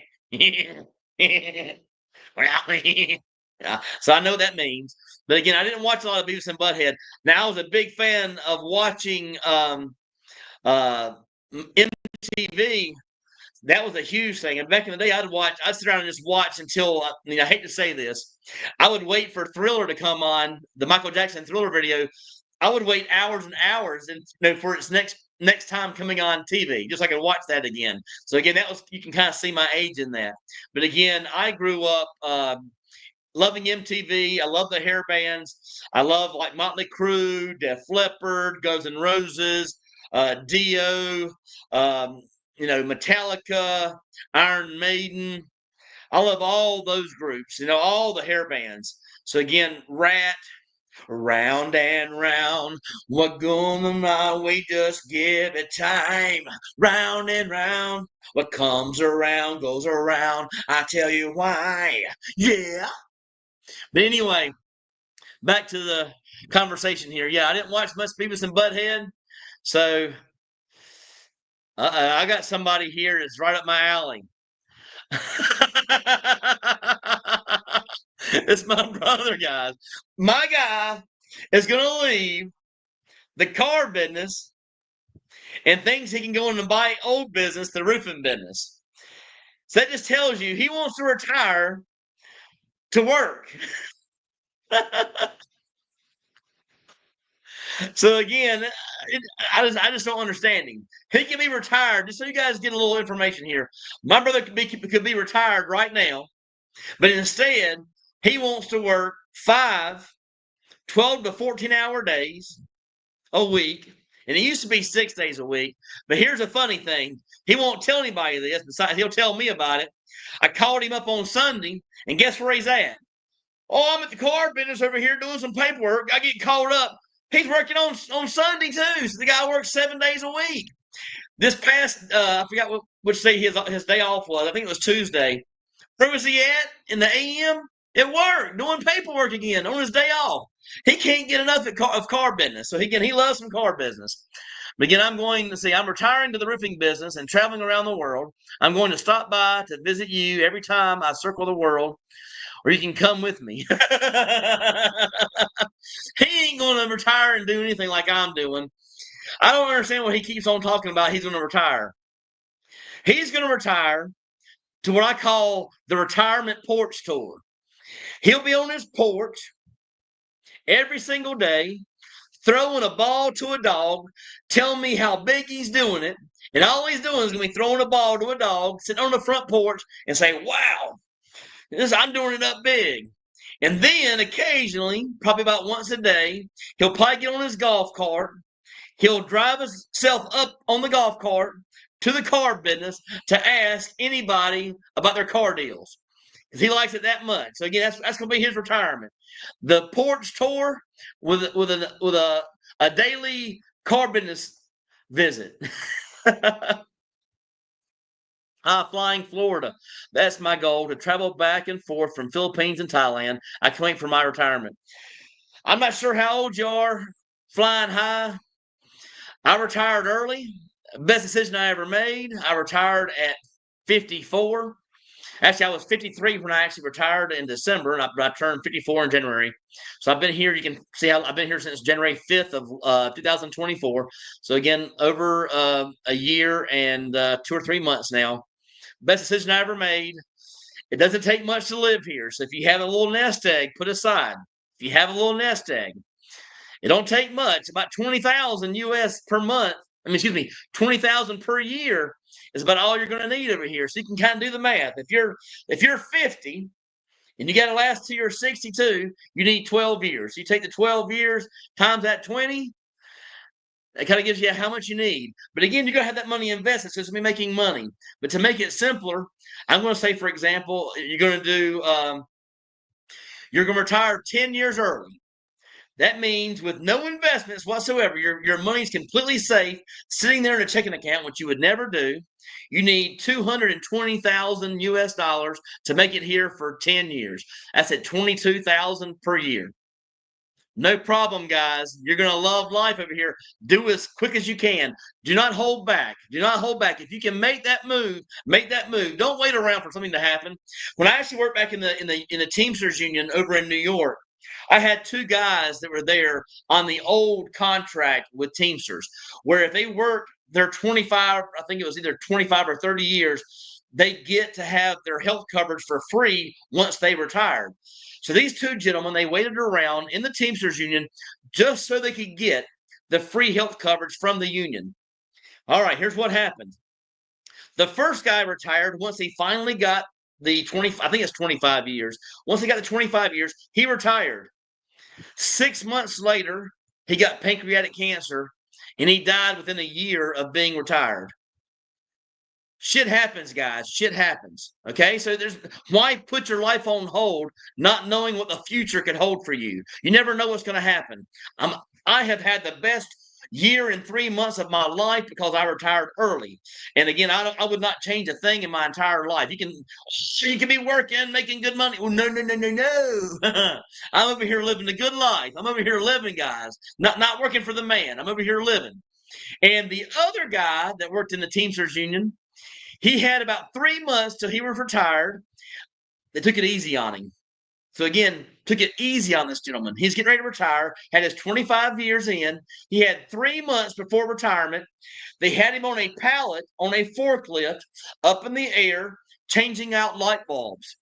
S1: so I know what that means. But again, I didn't watch a lot of Beavis and Butthead. Now I was a big fan of watching uh, MTV. That was a huge thing. And back in the day, I'd sit around and just watch until, I hate to say this, I would wait for Thriller to come on, the Michael Jackson Thriller video. I would wait hours and hours and for its next time coming on TV, just so I could watch that again. So again, you can kind of see my age in that. But again, I grew up loving MTV. I love the hair bands. I love like Motley Crue, Def Leppard, Guns N' Roses, Dio, Metallica, Iron Maiden. I love all those groups, all the hair bands. So again, Rat, round and round, what going on? We just give it time, round and round. What comes around goes around. I tell you why, yeah. But anyway, back to the conversation here. Yeah, I didn't watch much Beavis and Butthead, so I got somebody here that's right up my alley. It's my brother, guys. My guy is going to leave the car business and thinks he can go in and buy old business, the roofing business. So that just tells you he wants to retire to work. So again, I just don't understand him. He can be retired. Just so you guys get a little information here, my brother could be retired right now, but instead he wants to work 12 to 14-hour days a week, and it used to be 6 days a week. But here's a funny thing: he won't tell anybody this. Besides, he'll tell me about it. I called him up on Sunday, and guess where he's at? Oh, I'm at the car business over here doing some paperwork. I get called up. He's working on Sunday too. So the guy works 7 days a week. This past, I forgot which day his day off was. I think it was Tuesday. Where was he at in the AM? At work, doing paperwork again on his day off. He can't get enough of car business. So he loves some car business. But again, I'm retiring to the roofing business and traveling around the world. I'm going to stop by to visit you every time I circle the world. or you can come with me. He ain't going to retire and do anything like I'm doing. I don't understand what he keeps on talking about. He's going to retire. He's going to retire to what I call the retirement porch tour. He'll be on his porch every single day, throwing a ball to a dog, telling me how big he's doing it. And all he's doing is going to be throwing a ball to a dog, sitting on the front porch and saying, wow, I'm doing it up big. And then occasionally, probably about once a day, he'll probably get on his golf cart. He'll drive himself up on the golf cart to the car business to ask anybody about their car deals. Because he likes it that much. So again, that's going to be his retirement. The porch tour with a daily car business visit. Flying Florida. That's my goal, to travel back and forth from Philippines and Thailand. I can't wait for my retirement. I'm not sure how old you are flying high. I retired early. Best decision I ever made. I retired at 54. Actually, I was 53 when I actually retired in December, and I turned 54 in January. So I've been here. You can see how I've been here since January 5th of 2024. So again, over a year and 2 or 3 months now. Best decision I ever made. It doesn't take much to live here. So if you have a little nest egg, put aside. If you have a little nest egg, it don't take much. About 20,000 US per month. I mean, excuse me, 20,000 per year is about all you're going to need over here. So you can kind of do the math. If you're 50 and you got to last till you're 62, you need 12 years. So you take the 12 years times that 20. That kind of gives you how much you need. But again, you're going to have that money invested, so it's going to be making money. But to make it simpler, I'm going to say, for example, you're going to retire 10 years early. That means with no investments whatsoever, your money's completely safe, sitting there in a checking account, which you would never do. You need 220,000 US dollars to make it here for 10 years. That's at 22,000 per year. No problem, guys. You're going to love life over here. Do as quick as you can. Do not hold back. Do not hold back. If you can make that move, make that move. Don't wait around for something to happen. When I actually worked back in the Teamsters Union over in New York, I had 2 guys that were there on the old contract with Teamsters, where if they worked their 25, I think it was either 25 or 30 years, they get to have their health coverage for free once they retired. So these 2 gentlemen, they waited around in the Teamsters Union just so they could get the free health coverage from the union. All right, here's what happened. The first guy retired once he finally got the 20, I think it's 25 years. Once he got the 25 years, he retired. 6 months later, he got pancreatic cancer, and he died within a year of being retired. Shit happens, guys. Shit happens. Okay, so why put your life on hold, not knowing what the future could hold for you? You never know what's going to happen. I have had the best year and 3 months of my life because I retired early. And again, I would not change a thing in my entire life. You can be working, making good money. Well, no. I'm over here living a good life. I'm over here living, guys. Not working for the man. I'm over here living. And the other guy that worked in the Teamsters Union, he had about 3 months till he was retired. They took it easy on him. So again, took it easy on this gentleman. He's getting ready to retire, had his 25 years in. He had 3 months before retirement. They had him on a pallet, on a forklift, up in the air, changing out light bulbs.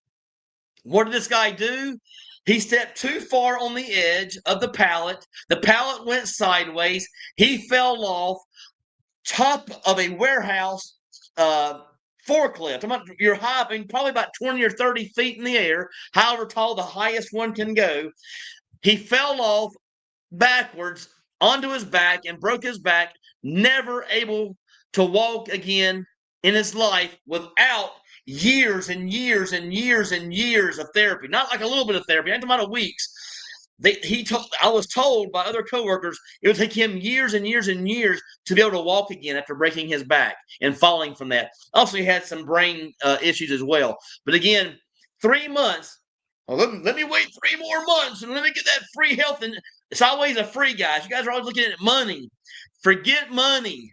S1: What did this guy do? He stepped too far on the edge of the pallet. The pallet went sideways. He fell off top of a warehouse forklift. You're high, probably about 20 or 30 feet in the air, however tall the highest one can go. He fell off backwards onto his back and broke his back, never able to walk again in his life without years and years and years and years of therapy. Not like a little bit of therapy, I'm talking about weeks. I was told by other coworkers it would take him years and years and years to be able to walk again after breaking his back and falling from that. Also, he had some brain issues as well. But again, 3 months. Well, let me wait 3 more months and let me get that free health. And it's always a free, guys. You guys are always looking at money. Forget money.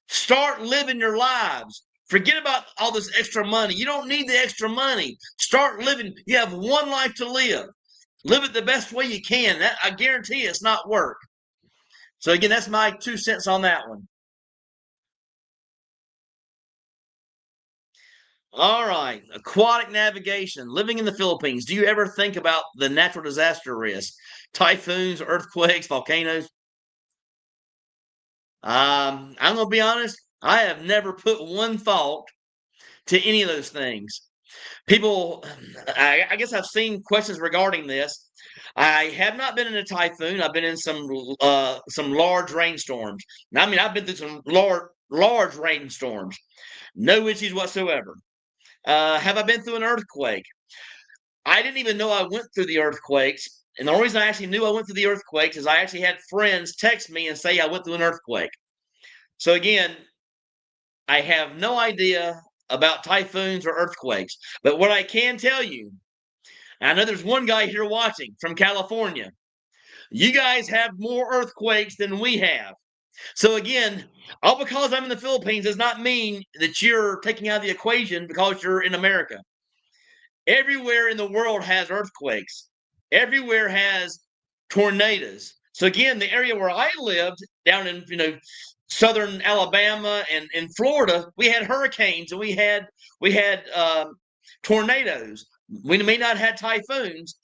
S1: Start living your lives. Forget about all this extra money. You don't need the extra money. Start living. You have one life to live. Live it the best way you can. That, I guarantee you it's not work. So again, that's my 2 cents on that one. All right. Aquatic navigation. Living in the Philippines. Do you ever think about the natural disaster risk? Typhoons, earthquakes, volcanoes? I'm going to be honest. I have never put one thought to any of those things. People, I guess I've seen questions regarding this. I have not been in a typhoon. I've been in some large rainstorms. I mean, I've been through some large rainstorms. No issues whatsoever. Have I been through an earthquake? I didn't even know I went through the earthquakes. And the only reason I actually knew I went through the earthquakes is I actually had friends text me and say I went through an earthquake. So again, I have no idea about typhoons or earthquakes. But what I can tell you, I know there's one guy here watching from California. You guys have more earthquakes than we have. So again, all because I'm in the Philippines does not mean that you're taking out of the equation because you're in America. Everywhere in the world has earthquakes. Everywhere has tornadoes. So again, the area where I lived down in southern Alabama and in Florida, we had hurricanes and we had tornadoes. We may not have typhoons.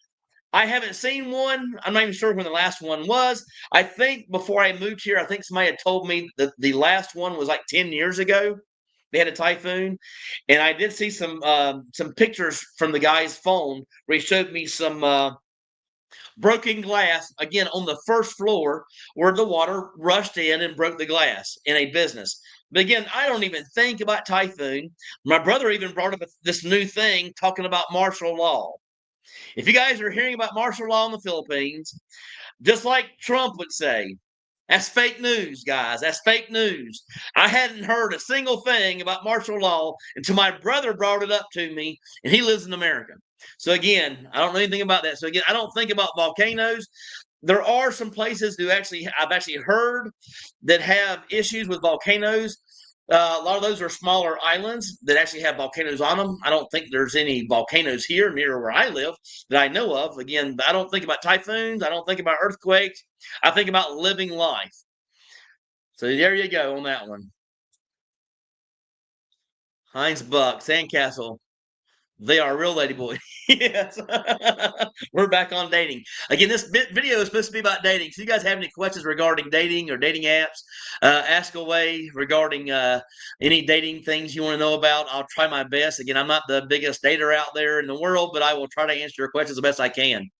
S1: I haven't seen one. I'm not even sure when the last one was. I think before I moved here, I think somebody had told me that the last one was like 10 years ago. They had a typhoon, and I did see some pictures from the guy's phone where he showed me some broken glass again on the first floor where the water rushed in and broke the glass in a business. But again, I don't even think about typhoon. My brother even brought up this new thing talking about martial law. If you guys are hearing about martial law in the Philippines, just like Trump would say, that's fake news, guys. That's fake news. I hadn't heard a single thing about martial law until my brother brought it up to me, and he lives in America. So again, I don't know anything about that. So again, I don't think about volcanoes. There are some places I've actually heard that have issues with volcanoes. A lot of those are smaller islands that actually have volcanoes on them. I don't think there's any volcanoes here near where I live that I know of. Again, I don't think about typhoons. I don't think about earthquakes. I think about living life. So there you go on that one. Heinz Buck, Sandcastle. They are real lady boys. Yes. We're back on dating. Again, this video is supposed to be about dating. So you guys have any questions regarding dating or dating apps, ask away regarding any dating things you want to know about. I'll try my best. Again, I'm not the biggest dater out there in the world, but I will try to answer your questions the best I can.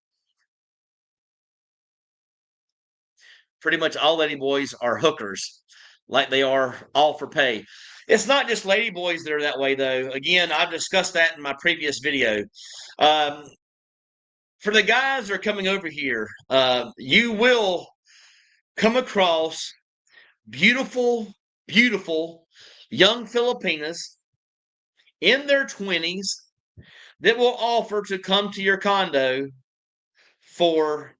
S1: Pretty much all lady boys are hookers, like they are all for pay. It's not just lady boys that are that way, though. Again, I've discussed that in my previous video. Um, for the guys that are coming over here, you will come across beautiful, beautiful young Filipinas in their 20s that will offer to come to your condo for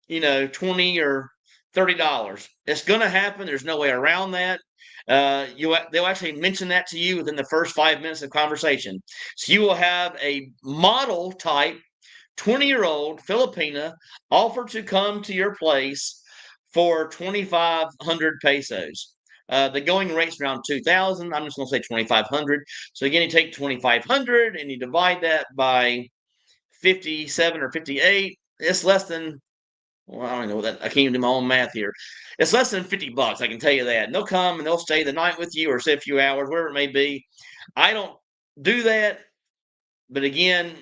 S1: 20 or $30. It's going to happen. There's no way around that. They'll actually mention that to you within the first 5 minutes of conversation. So you will have a model type 20-year-old Filipina offer to come to your place for 2,500 pesos. The going rate's around 2,000. I'm just going to say 2,500. So again, you take 2,500 and you divide that by 57 or 58. It's less than, well, I don't know that. I can't even do my own math here. It's less than $50. I can tell you that. And they'll come and they'll stay the night with you or stay a few hours, wherever it may be. I don't do that, but again,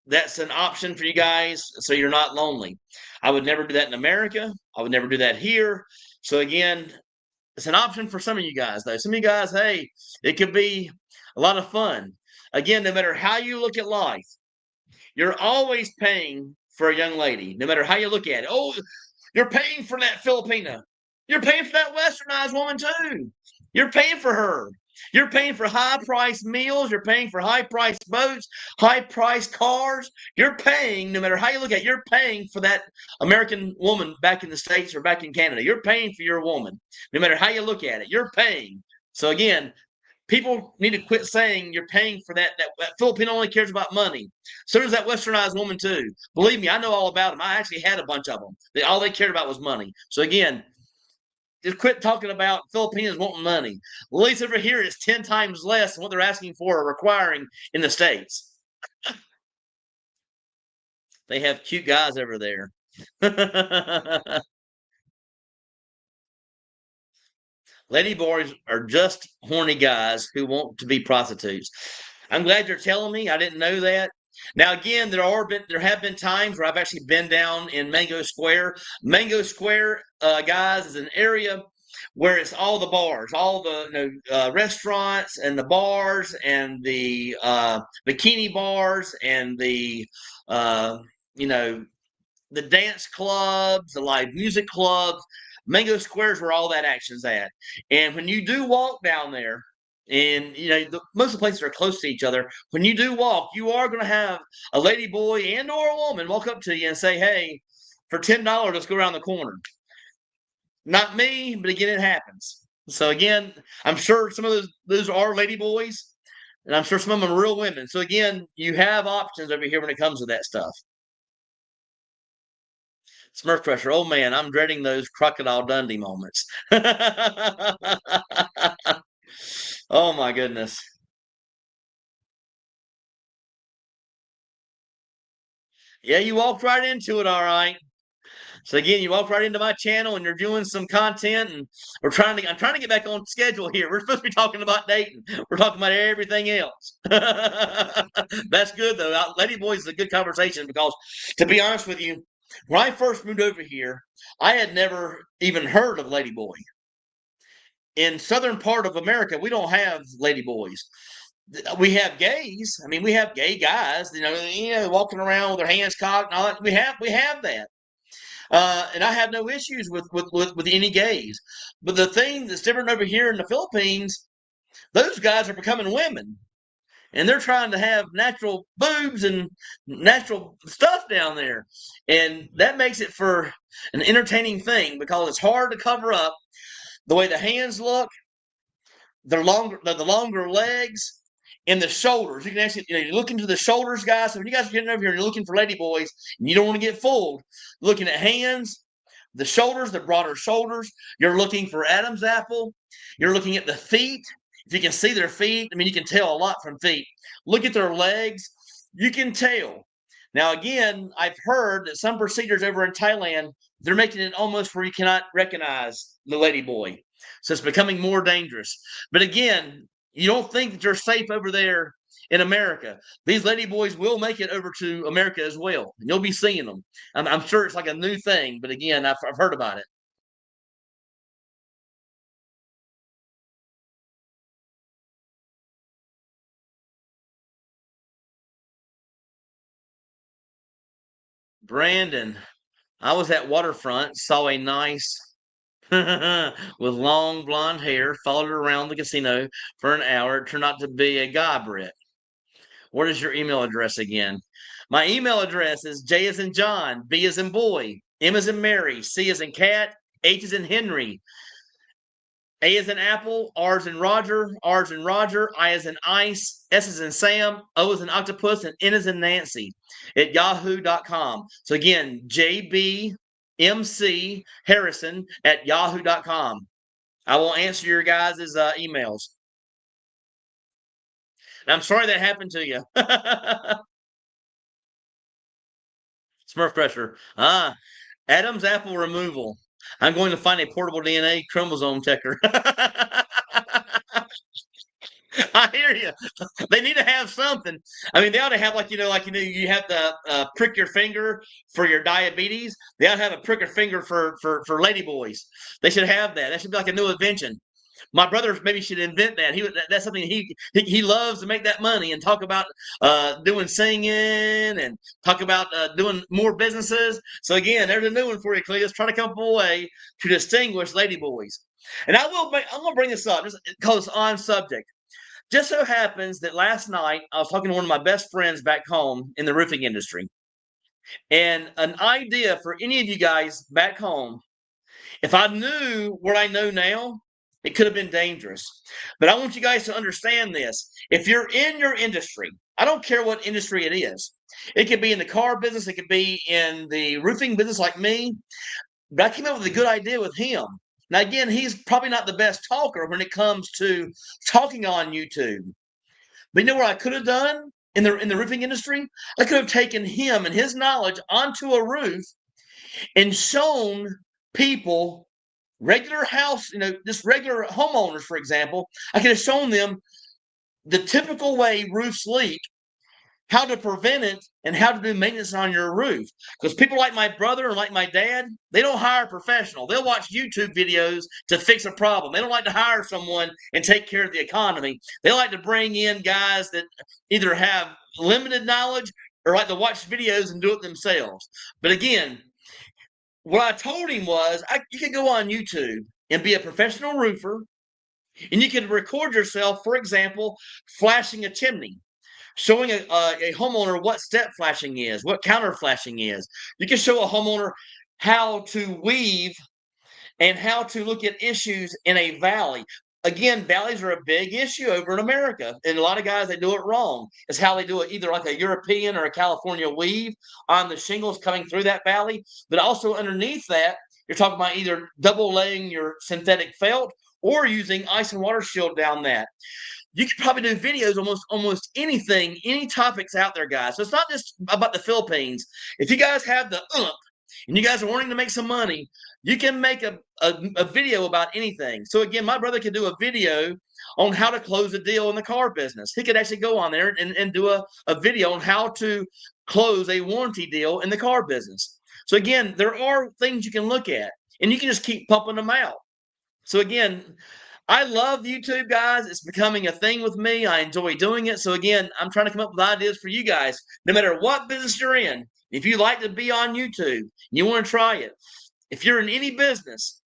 S1: that's an option for you guys so you're not lonely. I would never do that in America. I would never do that here. So again, it's an option for some of you guys, though. Some of you guys, hey, it could be a lot of fun. Again, no matter how you look at life, you're always paying for a young lady, no matter how you look at it. Oh, you're paying for that Filipina. You're paying for that westernized woman too. You're paying for her. You're paying for high-priced meals. You're paying for high-priced boats, high-priced cars. You're paying, no matter how you look at it, you're paying for that American woman back in the States or back in Canada. You're paying for your woman, no matter how you look at it. You're paying. So again, people need to quit saying you're paying for that Filipino only cares about money. So does that westernized woman too. Believe me, I know all about them. I actually had a bunch of them. All they cared about was money. So again, just quit talking about Filipinos wanting money. At least over here it's 10 times less than what they're asking for or requiring in the States. They have cute guys over there. Lady boys are just horny guys who want to be prostitutes. I'm glad you're telling me. I didn't know that. Now, again, there have been times where I've actually been down in Mango Square. Mango Square, guys, is an area where it's all the bars, all the restaurants and the bars and the bikini bars and the you know the dance clubs, the live music clubs. Mango Square is where all that action's at. And when you do walk down there, and most of the places are close to each other. When you do walk, you are going to have a lady boy and or a woman walk up to you and say, "Hey, for $10, let's go around the corner." Not me, but again, it happens. So again, I'm sure some of those are lady boys, and I'm sure some of them are real women. So again, you have options over here when it comes to that stuff. Smurf Crusher. Oh man, I'm dreading those Crocodile Dundee moments. Oh my goodness. Yeah, you walked right into it, all right. So again, you walked right into my channel and you're doing some content and I'm trying to get back on schedule here. We're supposed to be talking about dating. We're talking about everything else. That's good though. Lady Boys is a good conversation because to be honest with you, when I first moved over here, I had never even heard of Lady Boy. In southern part of America, we don't have lady boys. We have gays. I mean, we have gay guys, walking around with their hands cocked and all that. We have that. And I have no issues with any gays. But the thing that's different over here in the Philippines, those guys are becoming women. And they're trying to have natural boobs and natural stuff down there. And that makes it for an entertaining thing because it's hard to cover up the way the hands look, the longer legs, and the shoulders. You can actually, you look into the shoulders, guys. So when you guys are getting over here and you're looking for lady boys, and you don't want to get fooled, looking at hands, the shoulders, the broader shoulders. You're looking for Adam's apple. You're looking at the feet. If you can see their feet, I mean, you can tell a lot from feet. Look at their legs. You can tell. Now, again, I've heard that some procedures over in Thailand, they're making it almost where you cannot recognize the lady boy. So it's becoming more dangerous. But again, you don't think that you're safe over there in America. These lady boys will make it over to America as well. And you'll be seeing them. I'm sure it's like a new thing, but again, I've heard about it. Brandon, I was at Waterfront, saw a nice with long blonde hair, followed her around the casino for an hour. It turned out to be a guy, Brett. What is your email address again? My email address is J as in John, B as in boy, M as in Mary, C as in cat, H as in Henry, A as in Apple, R as in Roger, R as in Roger, I as in Ice, S as in Sam, O as in Octopus, and N as in Nancy at yahoo.com. So again, JBMC Harrison at yahoo.com. I will answer your guys' emails. And I'm sorry that happened to you. Smurf pressure. Adam's apple removal. I'm going to find a portable DNA chromosome checker. I hear you. They need to have something. I mean, they ought to have you have to prick your finger for your diabetes. They ought to have a prick your finger for lady boys. They should have that. That should be like a new invention. My brother maybe should invent that. That's something he loves to make that money and talk about doing singing and talk about doing more businesses. So again, there's a new one for you, Cletus. Try to come up with a way to distinguish lady boys. And I'm going to bring this up just because it's on subject. Just so happens that last night I was talking to one of my best friends back home in the roofing industry. And an idea for any of you guys back home, if I knew what I know now It could have been dangerous. But I want you guys to understand this. If you're in your industry, I don't care what industry it is. It could be in the car business, it could be in the roofing business like me. But I came up with a good idea with him. Now, again, he's probably not the best talker when it comes to talking on YouTube. But you know what I could have done in the roofing industry? I could have taken him and his knowledge onto a roof and shown people, regular house, just regular homeowners, for example. I could have shown them the typical way roofs leak, how to prevent it, and how to do maintenance on your roof. Because people like my brother and like my dad, they don't hire a professional. They'll watch YouTube videos to fix a problem. They don't like to hire someone and take care of the economy. They like to bring in guys that either have limited knowledge or like to watch videos and do it themselves. But again, what I told him was, you could go on YouTube and be a professional roofer, and you could record yourself, for example, flashing a chimney, showing a homeowner what step flashing is, what counter flashing is. You can show a homeowner how to weave and how to look at issues in a valley. Again, valleys are a big issue over in America, and a lot of guys, they do it wrong. It's how they do it, either like a European or a California weave on the shingles coming through that valley. But also underneath that, you're talking about either double laying your synthetic felt or using ice and water shield down that. You could probably do videos almost anything, any topics out there, guys. So it's not just about the Philippines. If you guys have the and you guys are wanting to make some money, you can make a video about anything. So again, my brother could do a video on how to close a deal in the car business. He could actually go on there and do a video on how to close a warranty deal in the car business. So again, there are things you can look at, and you can just keep pumping them out. So again, I love YouTube, guys. It's becoming a thing with me. I enjoy doing it. So again, I'm trying to come up with ideas for you guys. No matter what business you're in, if you like to be on YouTube, you want to try it. If you're in any business,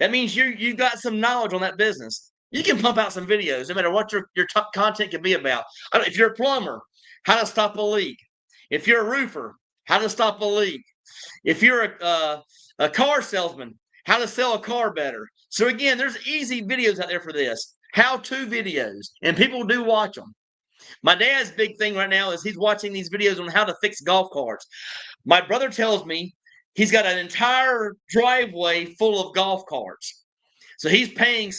S1: that means you've got some knowledge on that business. You can pump out some videos, no matter what your top content can be about. If you're a plumber, how to stop a leak. If you're a roofer, how to stop a leak. If you're a car salesman, how to sell a car better. So again, there's easy videos out there for this, how-to videos, and people do watch them. My dad's big thing right now is he's watching these videos on how to fix golf carts. My brother tells me he's got an entire driveway full of golf carts. So he's paying,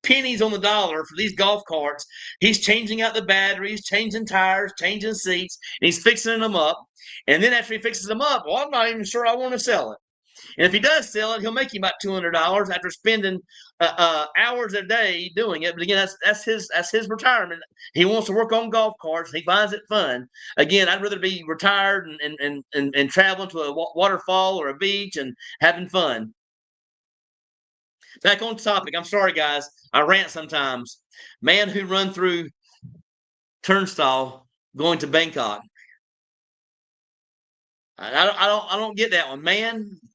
S1: pennies on the dollar for these golf carts. He's changing out the batteries, changing tires, changing seats, and he's fixing them up. And then after he fixes them up, well, I'm not even sure I want to sell it. And if he does sell it, he'll make you about $200 after spending hours a day doing it. But again, that's his retirement. He wants to work on golf carts. He finds it fun. Again, I'd rather be retired and traveling to a waterfall or a beach and having fun. Back on topic. I'm sorry, guys. I rant sometimes. Man who run through turnstile going to Bangkok. I don't get that one.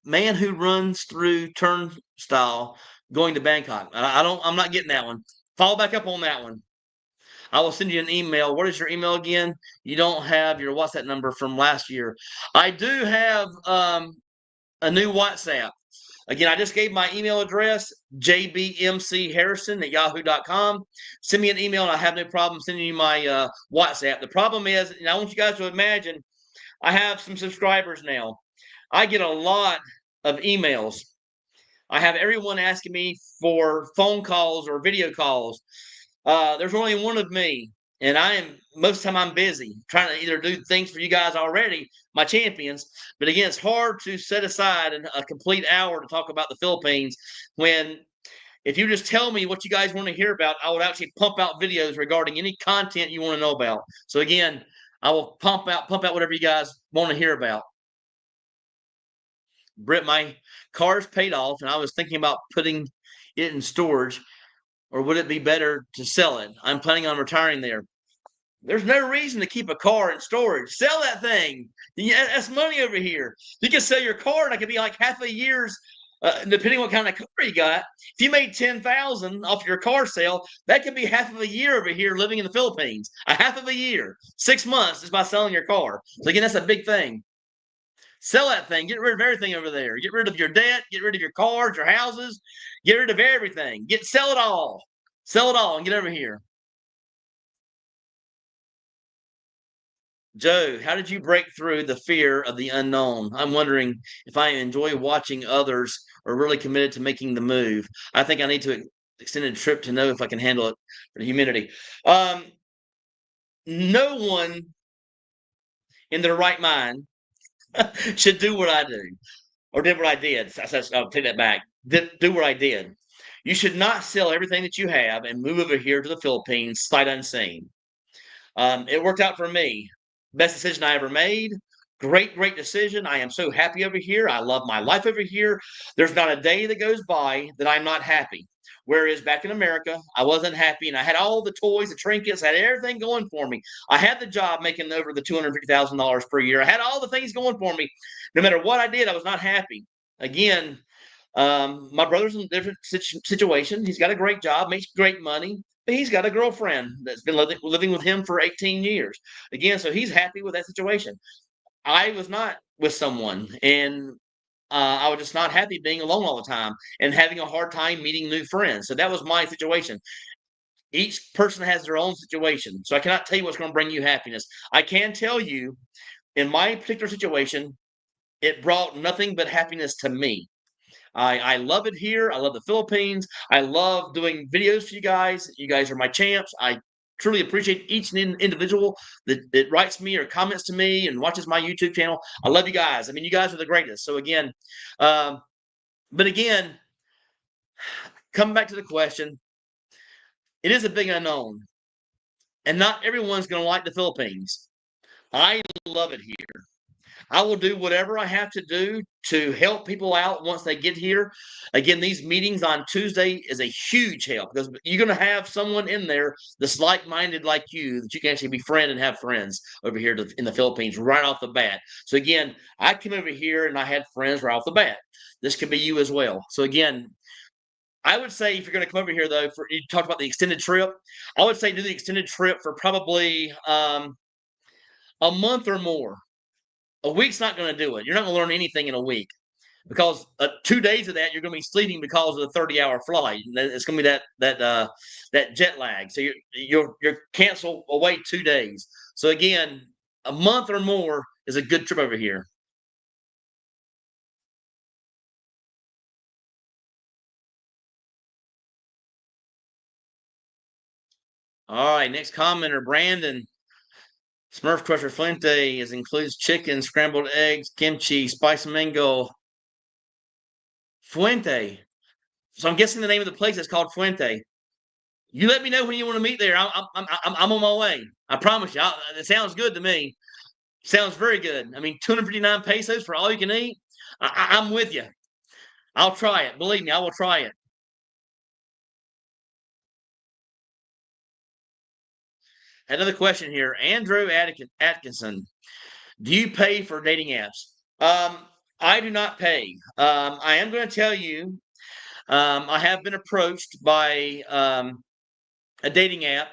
S1: Man who runs through turnstile going to Bangkok. I'm not getting that one. Follow back up on that one. I will send you an email. What is your email again? You don't have your WhatsApp number from last year. I do have a new WhatsApp. Again, I just gave my email address, jbmcharrison@yahoo.com. Send me an email, and I have no problem sending you my WhatsApp. The problem is, and I want you guys to imagine, I have some subscribers now. I get a lot of emails. I have everyone asking me for phone calls or video calls. There's only one of me, and most of the time I'm busy trying to either do things for you guys already, my champions. But again, it's hard to set aside a complete hour to talk about the Philippines when if you just tell me what you guys want to hear about, I would actually pump out videos regarding any content you want to know about. So again, I will pump out whatever you guys want to hear about. Britt, my car's paid off, and I was thinking about putting it in storage, or would it be better to sell it? I'm planning on retiring there. There's no reason to keep a car in storage. Sell that thing. Yeah, that's money over here. You can sell your car, and it could be like half a year's, depending on what kind of car you got. If you made $10,000 off your car sale, that could be half of a year over here living in the Philippines. A half of a year, 6 months just by selling your car. So again, that's a big thing. Sell that thing. Get rid of everything over there. Get rid of your debt. Get rid of your cars, your houses. Get rid of everything. Sell it all. Sell it all and get over here. Joe, how did you break through the fear of the unknown? I'm wondering if I enjoy watching others or really committed to making the move. I think I need to extend a trip to know if I can handle it for the humidity. Um, no one in their right mind should do what I do or did what I did. I'll take that back. Do what I did. You should not sell everything that you have and move over here to the Philippines sight unseen. It worked out for me. Best decision I ever made. Great decision. I am so happy over here. I love my life over here. There's not a day that goes by that I'm not happy. Whereas back in America, I wasn't happy and I had all the toys, the trinkets, I had everything going for me. I had the job making over the $250,000 per year. I had all the things going for me. No matter what I did, I was not happy. Again, my brother's in a different situation. He's got a great job, makes great money, but he's got a girlfriend that's been living with him for 18 years. Again, so he's happy with that situation. I was not with someone, and I was just not happy being alone all the time and having a hard time meeting new friends. So that was my situation. Each person has their own situation. So I cannot tell you what's going to bring you happiness. I can tell you, in my particular situation, it brought nothing but happiness to me. I love it here. I love the Philippines. I love doing videos for you guys. You guys are my champs. I truly appreciate each individual that writes me or comments to me and watches my YouTube channel. I love you guys. I mean, you guys are the greatest. So again, um, but again, coming back to the question, it is a big unknown, and not everyone's going to like the Philippines. I love it here. I will do whatever I have to do to help people out once they get here. Again, these meetings on Tuesday is a huge help because you're going to have someone in there that's like-minded like you that you can actually befriend and have friends over here in the Philippines right off the bat. So again, I came over here and I had friends right off the bat. This could be you as well. So again, I would say if you're going to come over here though, you talked about the extended trip. I would say do the extended trip for probably a month or more. A week's not going to do it. You're not going to learn anything in a week because 2 days of that you're going to be sleeping because of the 30-hour flight. It's going to be that jet lag. So you're cancel away 2 days. So again, a month or more is a good trip over here. All right, next commenter, Brandon. Smurf Crusher Fuente includes chicken, scrambled eggs, kimchi, spice mango. Fuente. So I'm guessing the name of the place is called Fuente. You let me know when you want to meet there. I'm on my way. I promise you. It sounds good to me. Sounds very good. I mean, 259 pesos for all you can eat. I'm with you. I'll try it. Believe me, I will try it. Another question here. Andrew Atkinson. Do you pay for dating apps? I do not pay. I am going to tell you, I have been approached by a dating app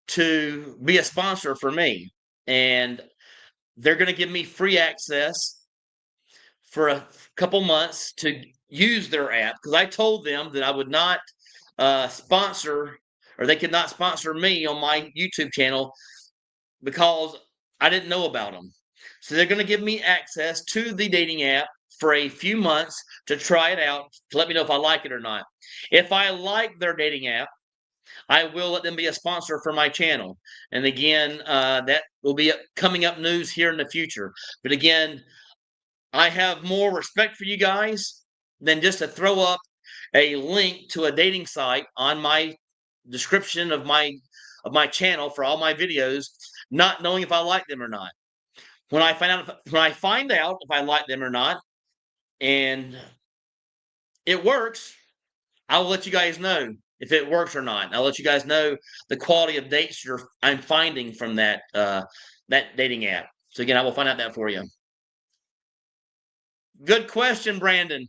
S1: to be a sponsor for me. And they're going to give me free access for a couple months to use their app because I told them that I would not sponsor or they could not sponsor me on my YouTube channel because I didn't know about them. So they're going to give me access to the dating app for a few months to try it out to let me know if I like it or not. If I like their dating app, I will let them be a sponsor for my channel. And again, that will be coming up news here in the future. But again, I have more respect for you guys than just to throw up a link to a dating site on my description of my channel for all my videos, not knowing if I like them or not. When I find out if I like them or not, and it works, I will let you guys know if it works or not. I'll let you guys know the quality of dates I'm finding from that dating app. So again, I will find out that for you. Good question, Brandon.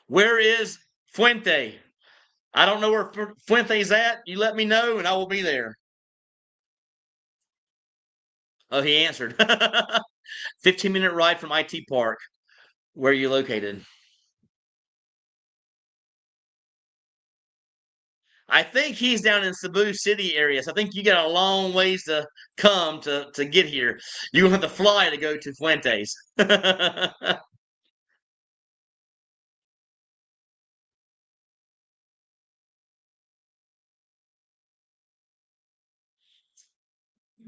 S1: Where is Fuente? I don't know where Fuente's at. You let me know, and I will be there. Oh, he answered. 15-minute ride from IT Park. Where are you located? I think he's down in Cebu City area. So I think you got a long ways to come to get here. You're gonna have to fly to go to Fuentes.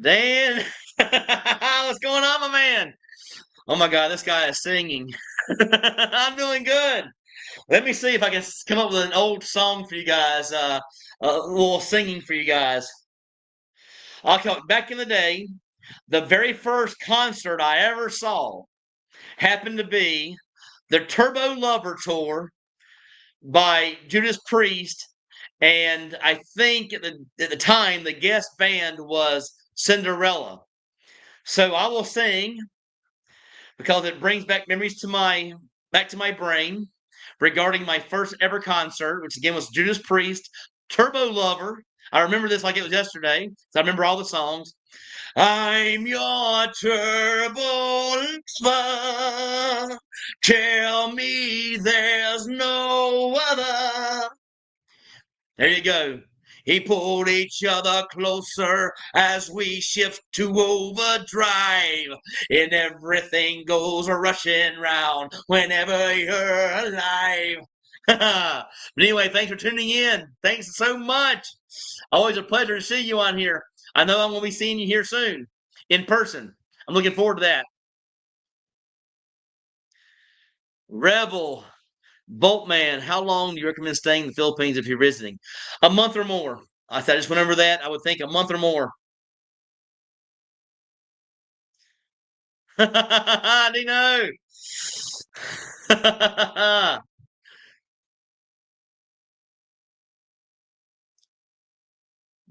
S1: Dan, what's going on, my man? Oh my God, this guy is singing. I'm doing good. Let me see if I can come up with an old song for you guys. A little singing for you guys. I'll tell back in the day, the very first concert I ever saw happened to be the Turbo Lover Tour by Judas Priest, and I think at the time the guest band was Cinderella. So I will sing because it brings back memories to my brain regarding my first ever concert, which again was Judas Priest, Turbo Lover. I remember this like it was yesterday. So I remember all the songs. I'm your turbo lover. Tell me there's no other. There you go. He pulled each other closer as we shift to overdrive. And everything goes rushing round whenever you're alive. But anyway, thanks for tuning in. Thanks so much. Always a pleasure to see you on here. I know I'm going to be seeing you here soon in person. I'm looking forward to that. Rebel. Boltman, how long do you recommend staying in the Philippines if you're visiting? A month or more. I just went over that. I would think a month or more. Dino.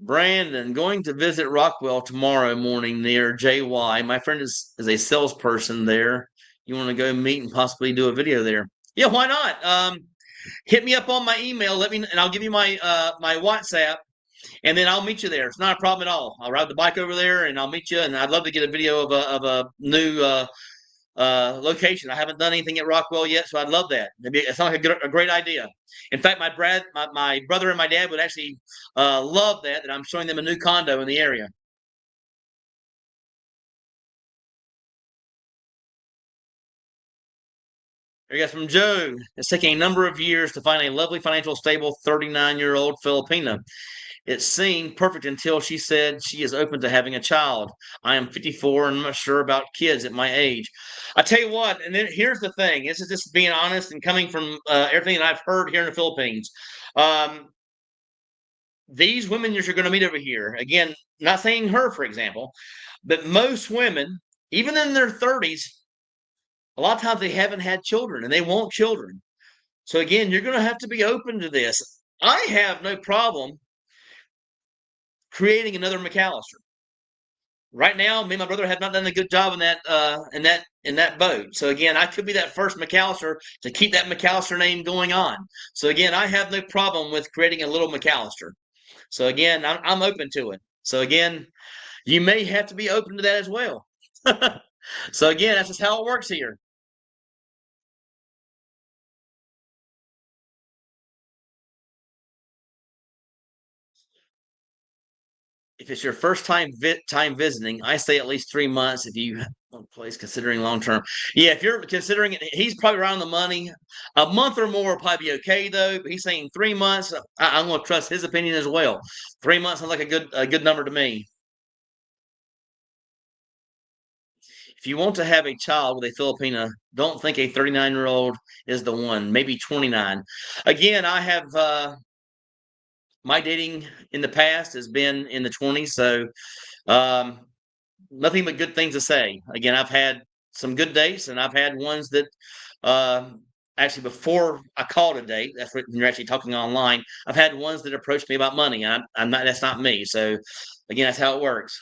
S1: Brandon, going to visit Rockwell tomorrow morning near JY. My friend is a salesperson there. You want to go meet and possibly do a video there? Yeah, why not? Hit me up on my email. Let me, and I'll give you my WhatsApp, and then I'll meet you there. It's not a problem at all. I'll ride the bike over there, and I'll meet you. And I'd love to get a video of a new location. I haven't done anything at Rockwell yet, so I'd love that. It sounds like a great idea. In fact, my brother and my dad would actually love that I'm showing them a new condo in the area. We got from Joe. It's taking a number of years to find a lovely, financial, stable 39-year-old Filipina. It seemed perfect until she said she is open to having a child. I am 54 and I'm not sure about kids at my age. I tell you what, and then here's the thing. This is just being honest and coming from everything that I've heard here in the Philippines. Um, these women you're going to meet over here, again, not saying her, for example, but most women, even in their 30s, a lot of times they haven't had children and they want children. So again, you're going to have to be open to this. I have no problem creating another McAllister. Right now, me and my brother have not done a good job in that boat. So again, I could be that first McAllister to keep that McAllister name going on. So again, I have no problem with creating a little McAllister. So again, I'm open to it. So again, you may have to be open to that as well. So again, that's just how it works here. If it's your first time visiting, I say at least 3 months. If you place considering long term, yeah. If you're considering it, he's probably around the money. A month or more will probably be okay though. But he's saying 3 months. I'm going to trust his opinion as well. 3 months sounds like a good number to me. If you want to have a child with a Filipina, don't think a 39-year-old is the one. Maybe 29. Again, I have my dating in the past has been in the 20s, so um, nothing but good things to say. Again, I've had some good dates, and I've had ones that uh, actually before I called a date. That's when you're actually talking online. I've had ones that approached me about money. I'm not. That's not me. So again, that's how it works.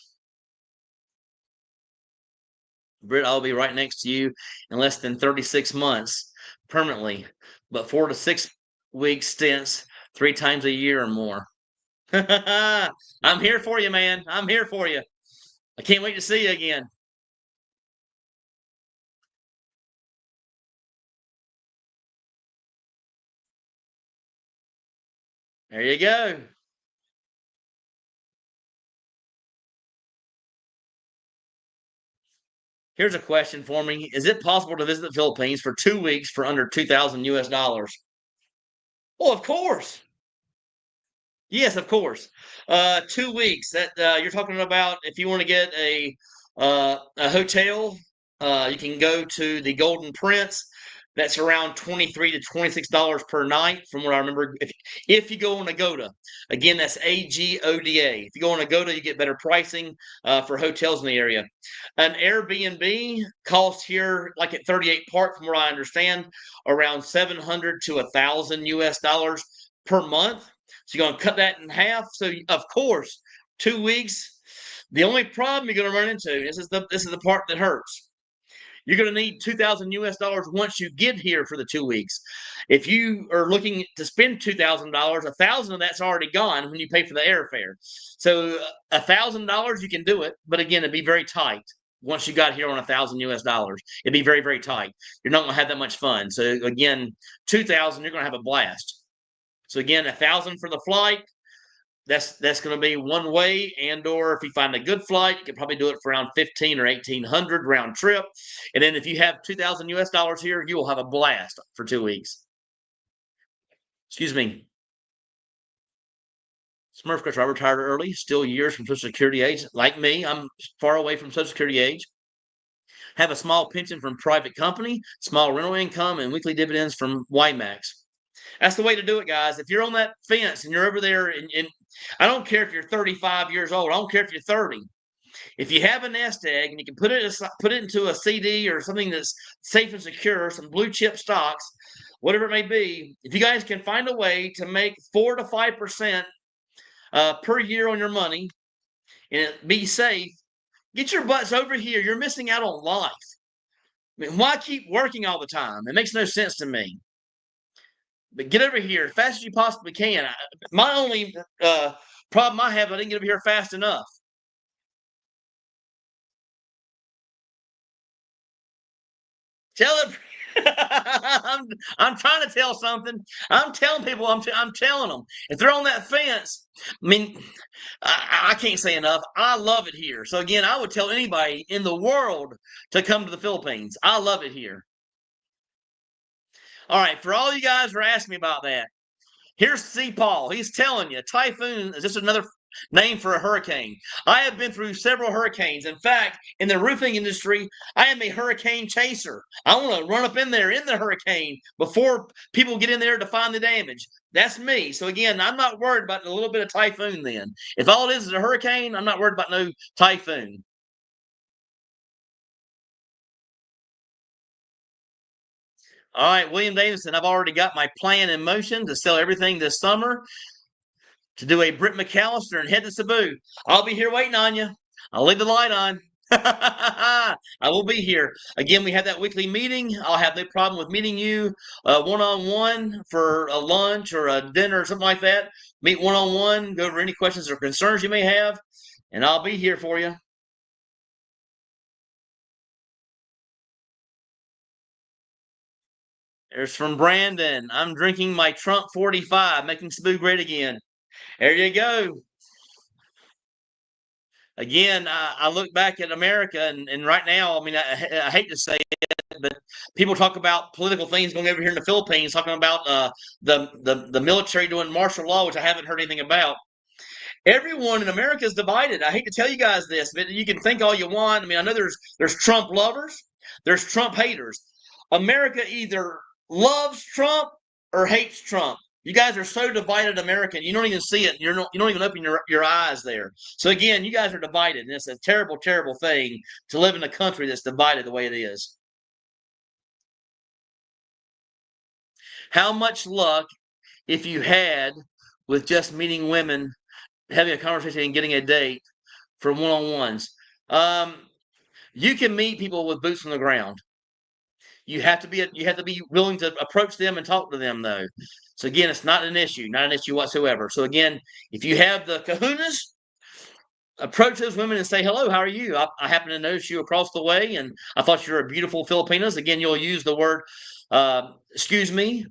S1: Britt, I'll be right next to you in less than 36 months permanently, but 4 to 6 week stints 3 times a year or more. I'm here for you, man. I'm here for you. I can't wait to see you again. There you go. Here's a question for me. Is it possible to visit the Philippines for 2 weeks for under 2,000 US dollars? Well, of course. Yes, of course. 2 weeks. That you're talking about if you want to get a hotel, you can go to the Golden Prince. That's around $23 to $26 per night, from what I remember. If you go on Agoda, again, that's Agoda. If you go on Agoda, you get better pricing for hotels in the area. An Airbnb costs here, like at 38 Park, from what I understand, around 700 to 1,000 US dollars per month. So you're going to cut that in half. So of course, 2 weeks. The only problem you're going to run into, this is the part that hurts. You're going to need 2,000 US dollars once you get here for the 2 weeks. If you are looking to spend $2,000, 1,000 of that's already gone when you pay for the airfare. So $1,000 you can do it, but again, it'd be very tight. Once you got here on 1,000 US dollars, it'd be very, very tight. You're not going to have that much fun. So again, 2,000, you're going to have a blast. So again, 1,000 for the flight. That's going to be one way, and or if you find a good flight, you can probably do it for around 1,500 or 1,800 round trip. And then if you have 2,000 US dollars here, you will have a blast for 2 weeks. Excuse me. Smurf Chris, I retired early, still years from Social Security age. Like me, I'm far away from Social Security age. Have a small pension from private company, small rental income, and weekly dividends from WiMAX. That's the way to do it, guys. If you're on that fence and you're over there, and I don't care if you're 35 years old, I don't care if you're 30. If you have a nest egg and you can put it into a CD or something that's safe and secure, some blue chip stocks, whatever it may be, if you guys can find a way to make 4 to 5% per year on your money and be safe, get your butts over here. You're missing out on life. I mean, why keep working all the time? It makes no sense to me. But get over here as fast as you possibly can. My only problem I have, I didn't get over here fast enough. Tell it. I'm trying to tell something. I'm telling people. I'm telling them. If they're on that fence, I mean, I can't say enough. I love it here. So again, I would tell anybody in the world to come to the Philippines. I love it here. All right, for all you guys who are asking me about that, here's C. Paul. He's telling you, typhoon is just another name for a hurricane. I have been through several hurricanes. In fact, in the roofing industry, I am a hurricane chaser. I want to run up in there in the hurricane before people get in there to find the damage. That's me. So again, I'm not worried about a little bit of typhoon then. If all it is a hurricane, I'm not worried about no typhoon. All right, William Davidson, I've already got my plan in motion to sell everything this summer, to do a Britt McAllister and head to Cebu. I'll be here waiting on you. I'll leave the light on. I will be here. Again, we have that weekly meeting. I'll have no problem with meeting you one on one for a lunch or a dinner or something like that. Meet one on one, go over any questions or concerns you may have, and I'll be here for you. There's from Brandon. I'm drinking my Trump 45, making Cebu great again. There you go. Again, I look back at America, and right now, I mean, I hate to say it, but people talk about political things going over here in the Philippines, talking about the military doing martial law, which I haven't heard anything about. Everyone in America is divided. I hate to tell you guys this, but you can think all you want. I mean, I know there's Trump lovers, there's Trump haters. America either loves Trump or hates Trump. You guys are so divided, American. You don't even see it. You don't even open your eyes there. So again, you guys are divided, and it's a terrible, terrible thing to live in a country that's divided the way it is. How much luck if you had with just meeting women, having a conversation, and getting a date for one-on-ones? You can meet people with boots on the ground. You have to be willing to approach them and talk to them though. So again, it's not an issue whatsoever. So again, if you have the kahunas, approach those women and say hello. How are you? I happen to notice you across the way, and I thought you were beautiful Filipinas. Again, you'll use the word, excuse me.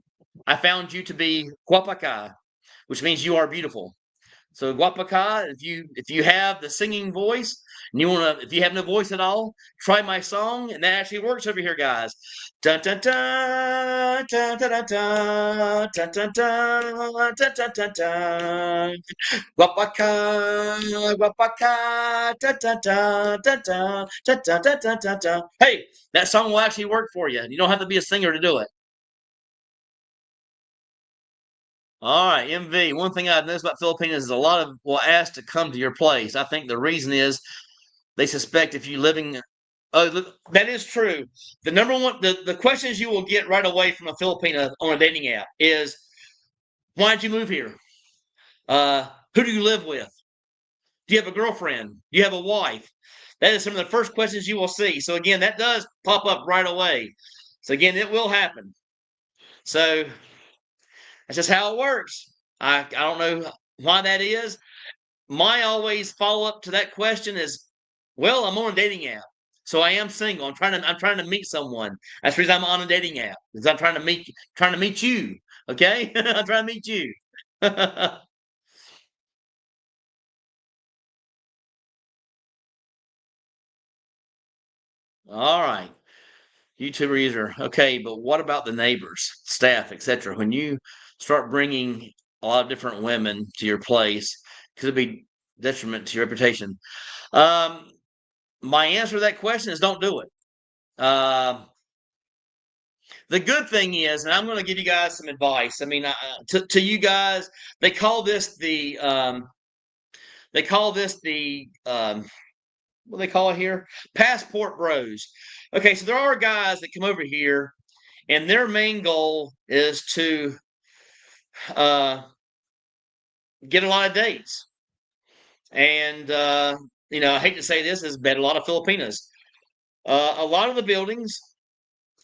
S1: I found you to be guapaka. which means you are beautiful. So guapa ka, if you have the singing voice and you wanna if you have no voice at all, try my song, and that actually works over here, guys. Dun dun dun dun dun dun dun dun dun dun dun dun dun dun. Guapa ka, guapa ka, dun dun dun dun dun dun dun dun dun dun dun. Hey, that song will actually work for you. You don't have to be a singer to do it. All right, MV. One thing I've noticed about Filipinos is a lot of will ask to come to your place. I think the reason is they suspect if you living. Oh, that is true. The number one, the questions you will get right away from a Filipino on a dating app is, "Why did you move here? Who do you live with? Do you have a girlfriend? Do you have a wife?" That is some of the first questions you will see. So again, that does pop up right away. So again, it will happen. So that's just how it works. I don't know why that is. My always follow up to that question is, well, I'm on a dating app, so I am single. I'm trying to meet someone. That's the reason I'm on a dating app because I'm trying to meet you. Okay, I'm trying to meet you. All right, YouTuber user. Okay, but what about the neighbors, staff, etc.? When you start bringing a lot of different women to your place, could it be detriment to your reputation? Um, my answer to that question is don't do it. The good thing is, and I'm going to give you guys some advice. I mean, to you guys, they call this the they call this the what do they call it here? Passport bros. Okay, so there are guys that come over here, and their main goal is to uh, get a lot of dates. And I hate to say this, is bet a lot of Filipinas. A lot of the buildings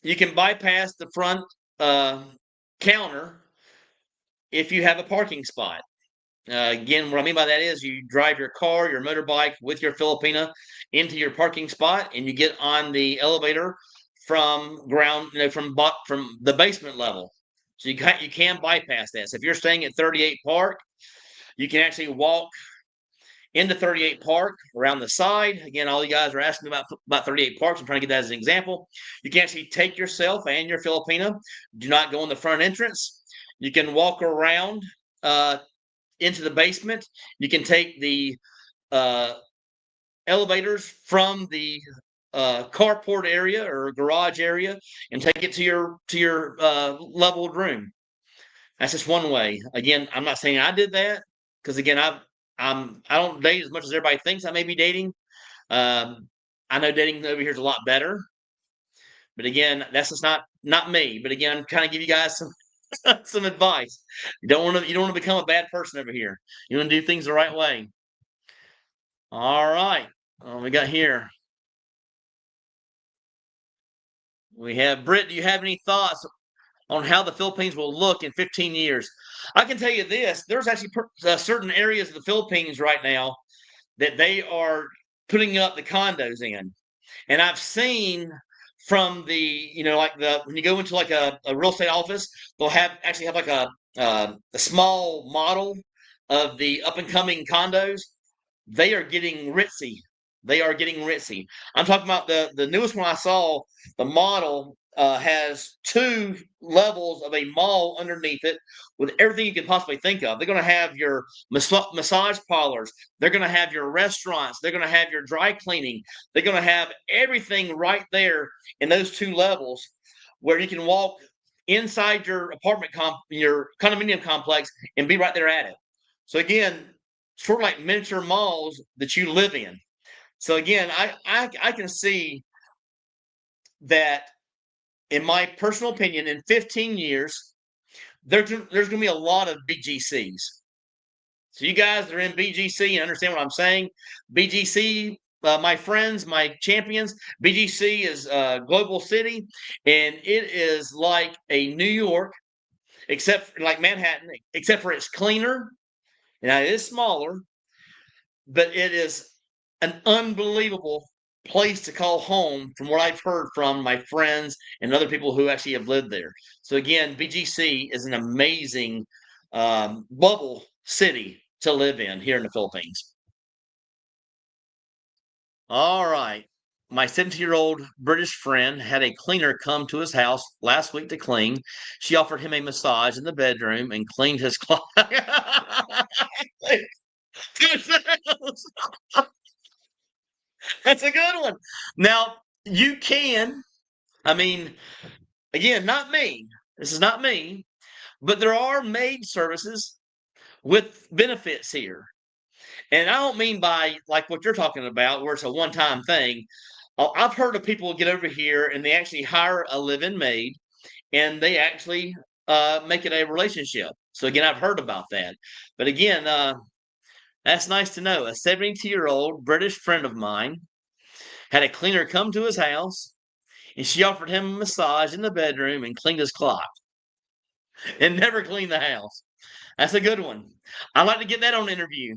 S1: you can bypass the front uh, counter if you have a parking spot. Again, what I mean by that is you drive your car, your motorbike with your Filipina into your parking spot, and you get on the elevator from ground, from the basement level. So you can bypass that. So if you're staying at 38 Park, you can actually walk into 38 Park around the side. Again, all you guys are asking about 38 Parks. I'm trying to get that as an example. You can actually take yourself and your Filipina. Do not go in the front entrance. You can walk around into the basement. You can take the uh, elevators from the carport area or garage area and take it to your leveled room. That's just one way. Again, I'm not saying I did that because again, I don't date as much as everybody thinks I may be dating. I know dating over here is a lot better, but again, that's just not me. But again, I'm trying to give you guys some some advice. You don't want to become a bad person over here. You want to do things the right way. All right. We got here. We have Britt. Do you have any thoughts on how the Philippines will look in 15 years? I can tell you this: there's actually certain areas of the Philippines right now that they are putting up the condos in, and I've seen from the like the when you go into like a real estate office, they'll have like a small model of the up and coming condos. They are getting ritzy. They are getting ritzy. I'm talking about the newest one I saw. The model has two levels of a mall underneath it with everything you can possibly think of. They're going to have your massage parlors. They're going to have your restaurants. They're going to have your dry cleaning. They're going to have everything right there in those two levels where you can walk inside your your condominium complex and be right there at it. So again, sort of like miniature malls that you live in. So again, I can see that in my personal opinion, in 15 years, there's going to be a lot of BGCs. So you guys that are in BGC and understand what I'm saying, BGC, my friends, my champions, BGC is Global City, and it is like a New York, except like Manhattan, except for it's cleaner. Now it is smaller, but it is an unbelievable place to call home from what I've heard from my friends and other people who actually have lived there. So again, BGC is an amazing bubble city to live in here in the Philippines. All right. My 70-year-old British friend had a cleaner come to his house last week to clean. She offered him a massage in the bedroom and cleaned his closet. That's a good one. Now, you can, I mean, again, not me. This is not me, but there are maid services with benefits here. And I don't mean by like what you're talking about, where it's a one time thing. I've heard of people get over here and they actually hire a live in maid and they actually make it a relationship. So, again, I've heard about that. But again, that's nice to know. A 72-year-old British friend of mine had a cleaner come to his house and she offered him a massage in the bedroom and cleaned his clock and never cleaned the house. That's a good one. I'd like to get that on interview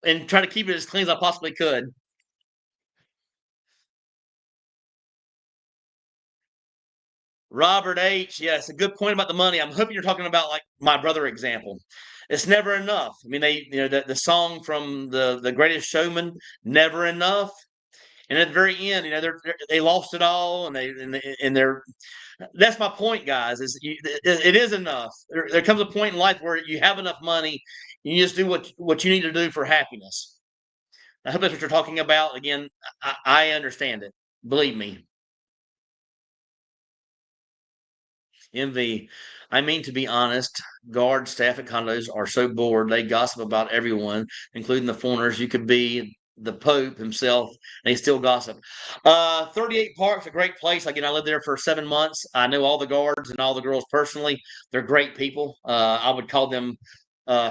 S1: and try to keep it as clean as I possibly could. Robert H. Yes, a good point about the money. I'm hoping you're talking about like my brother example. It's never enough. I mean, the song from the Greatest Showman, "Never Enough," and at the very end, they lost it all, and they're that's my point, guys. It is enough. There comes a point in life where you have enough money, you just do what you need to do for happiness. I hope that's what you're talking about. Again, I understand it. Believe me. MV. I mean, to be honest, guard staff at condos are so bored they gossip about everyone, including the foreigners. You could be the Pope himself, and they still gossip. 38 Park's a great place. Again, I lived there for 7 months. I know all the guards and all the girls personally. They're great people. I would call them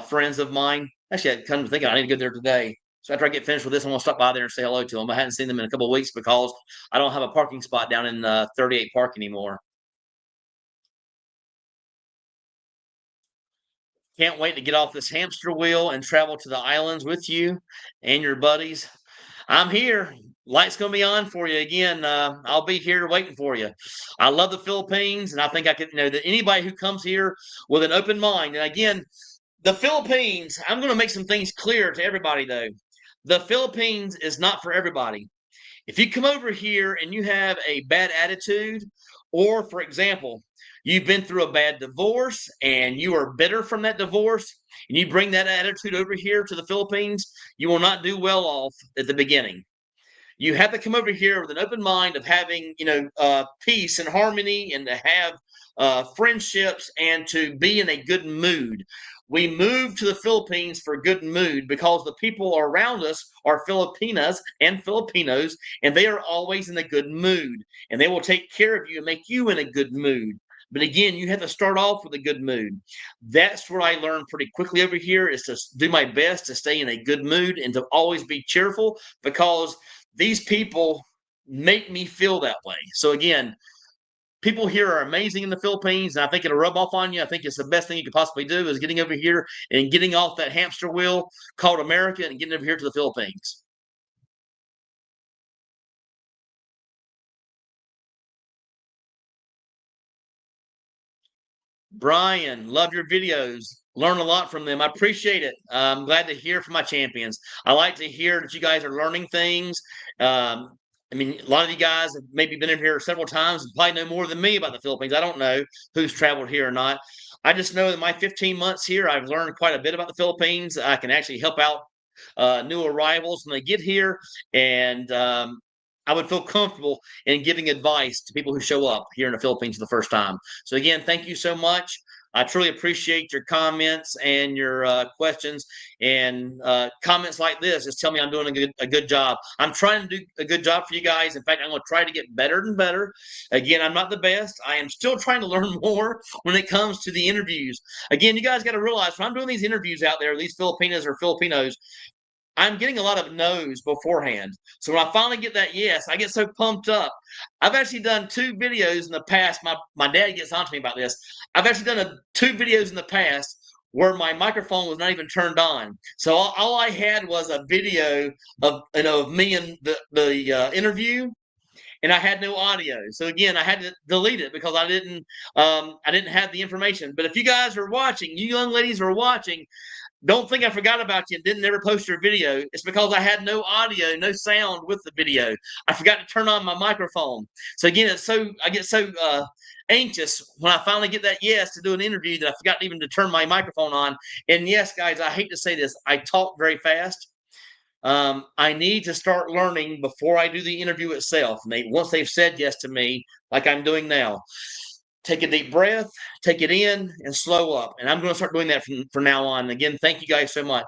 S1: friends of mine. Actually, I come to think of it, I need to go there today. So after I get finished with this, I'm going to stop by there and say hello to them. I hadn't seen them in a couple of weeks because I don't have a parking spot down in 38 Park anymore. Can't wait to get off this hamster wheel and travel to the islands with you and your buddies. I'm here. Light's going to be on for you again. I'll be here waiting for you. I love the Philippines, and I think I could, that anybody who comes here with an open mind, and again, the Philippines, I'm going to make some things clear to everybody, though. The Philippines is not for everybody. If you come over here and you have a bad attitude, or for example, you've been through a bad divorce and you are bitter from that divorce, and you bring that attitude over here to the Philippines, you will not do well off at the beginning. You have to come over here with an open mind of having, peace and harmony, and to have friendships and to be in a good mood. We moved to the Philippines for good mood because the people around us are Filipinas and Filipinos, and they are always in a good mood, and they will take care of you and make you in a good mood. But again, you have to start off with a good mood. That's what I learned pretty quickly over here, is to do my best to stay in a good mood and to always be cheerful, because these people make me feel that way. So again, people here are amazing in the Philippines, and I think it'll rub off on you. I think it's the best thing you could possibly do is getting over here and getting off that hamster wheel called America and getting over here to the Philippines. Brian, love your videos. Learn a lot from them. I appreciate it. I'm glad to hear from my champions. I like to hear that you guys are learning things. I mean, a lot of you guys have maybe been in here several times and probably know more than me about the Philippines. I don't know who's traveled here or not. I just know that my 15 months here, I've learned quite a bit about the Philippines. I can actually help out new arrivals when they get here, and I would feel comfortable in giving advice to people who show up here in the Philippines for the first time. So again, thank you so much. I truly appreciate your comments and your questions, and comments like this. Just tell me I'm doing a good job. I'm trying to do a good job for you guys. In fact, I'm going to try to get better and better. Again, I'm not the best. I am still trying to learn more when it comes to the interviews. Again, you guys got to realize when I'm doing these interviews out there, these Filipinas or Filipinos, I'm getting a lot of no's beforehand. So when I finally get that yes, I get so pumped up. I've actually done two videos in the past. My dad gets on to me about this. I've actually done two videos in the past where my microphone was not even turned on. So all I had was a video of me and the interview, and I had no audio. So again, I had to delete it because I didn't have the information. But if you guys are watching, you young ladies are watching, don't think I forgot about you and didn't ever post your video. It's because I had no audio, no sound with the video. I forgot to turn on my microphone. So again, I get so anxious when I finally get that yes to do an interview that I forgot even to turn my microphone on. And yes, guys, I hate to say this, I talk very fast. I need to start learning before I do the interview itself. And once they've said yes to me, like I'm doing now, take a deep breath, take it in, and slow up. And I'm going to start doing that from now on. Again, thank you guys so much.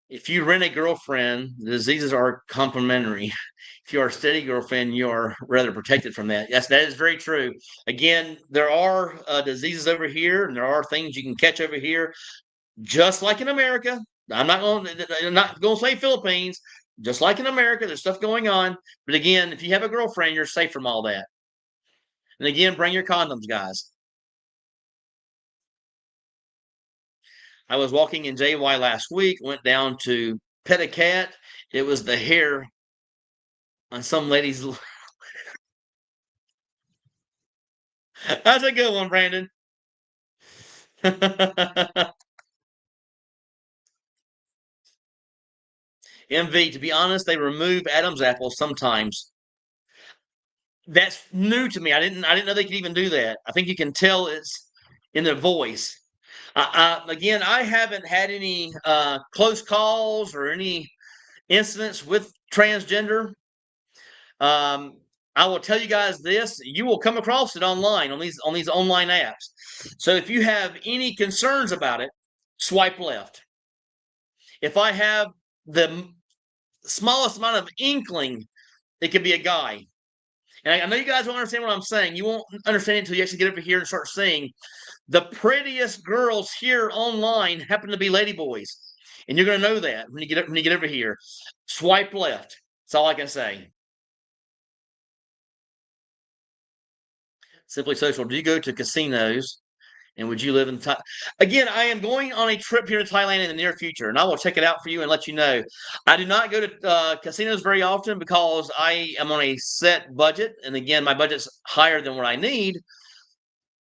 S1: If you rent a girlfriend, the diseases are complementary. If you are a steady girlfriend, you are rather protected from that. Yes, that is very true. Again, there are diseases over here, and there are things you can catch over here, just like in America. I'm not going to say Philippines. Just like in America, there's stuff going on. But again, if you have a girlfriend, you're safe from all that. And again, bring your condoms, guys. I was walking in JY last week, went down to pet a cat. It was the hair on some lady's. That's a good one, Brandon. MV, to be honest, they remove Adam's apples sometimes. That's new to me. I didn't know they could even do that. I think you can tell it's in their voice. Again, I haven't had any close calls or any incidents with transgender. I will tell you guys this: you will come across it online on these online apps. So if you have any concerns about it, swipe left. If I have the smallest amount of inkling, it could be a guy. And I know you guys won't understand what I'm saying. You won't understand it until you actually get over here and start seeing the prettiest girls here online happen to be ladyboys, and you're going to know that when you get over here. Swipe left. That's all I can say. Simply Social. Do you go to casinos? And would you live in Thailand? Again, I am going on a trip here to Thailand in the near future, and I will check it out for you and let you know. I do not go to casinos very often because I am on a set budget. And again, my budget's higher than what I need.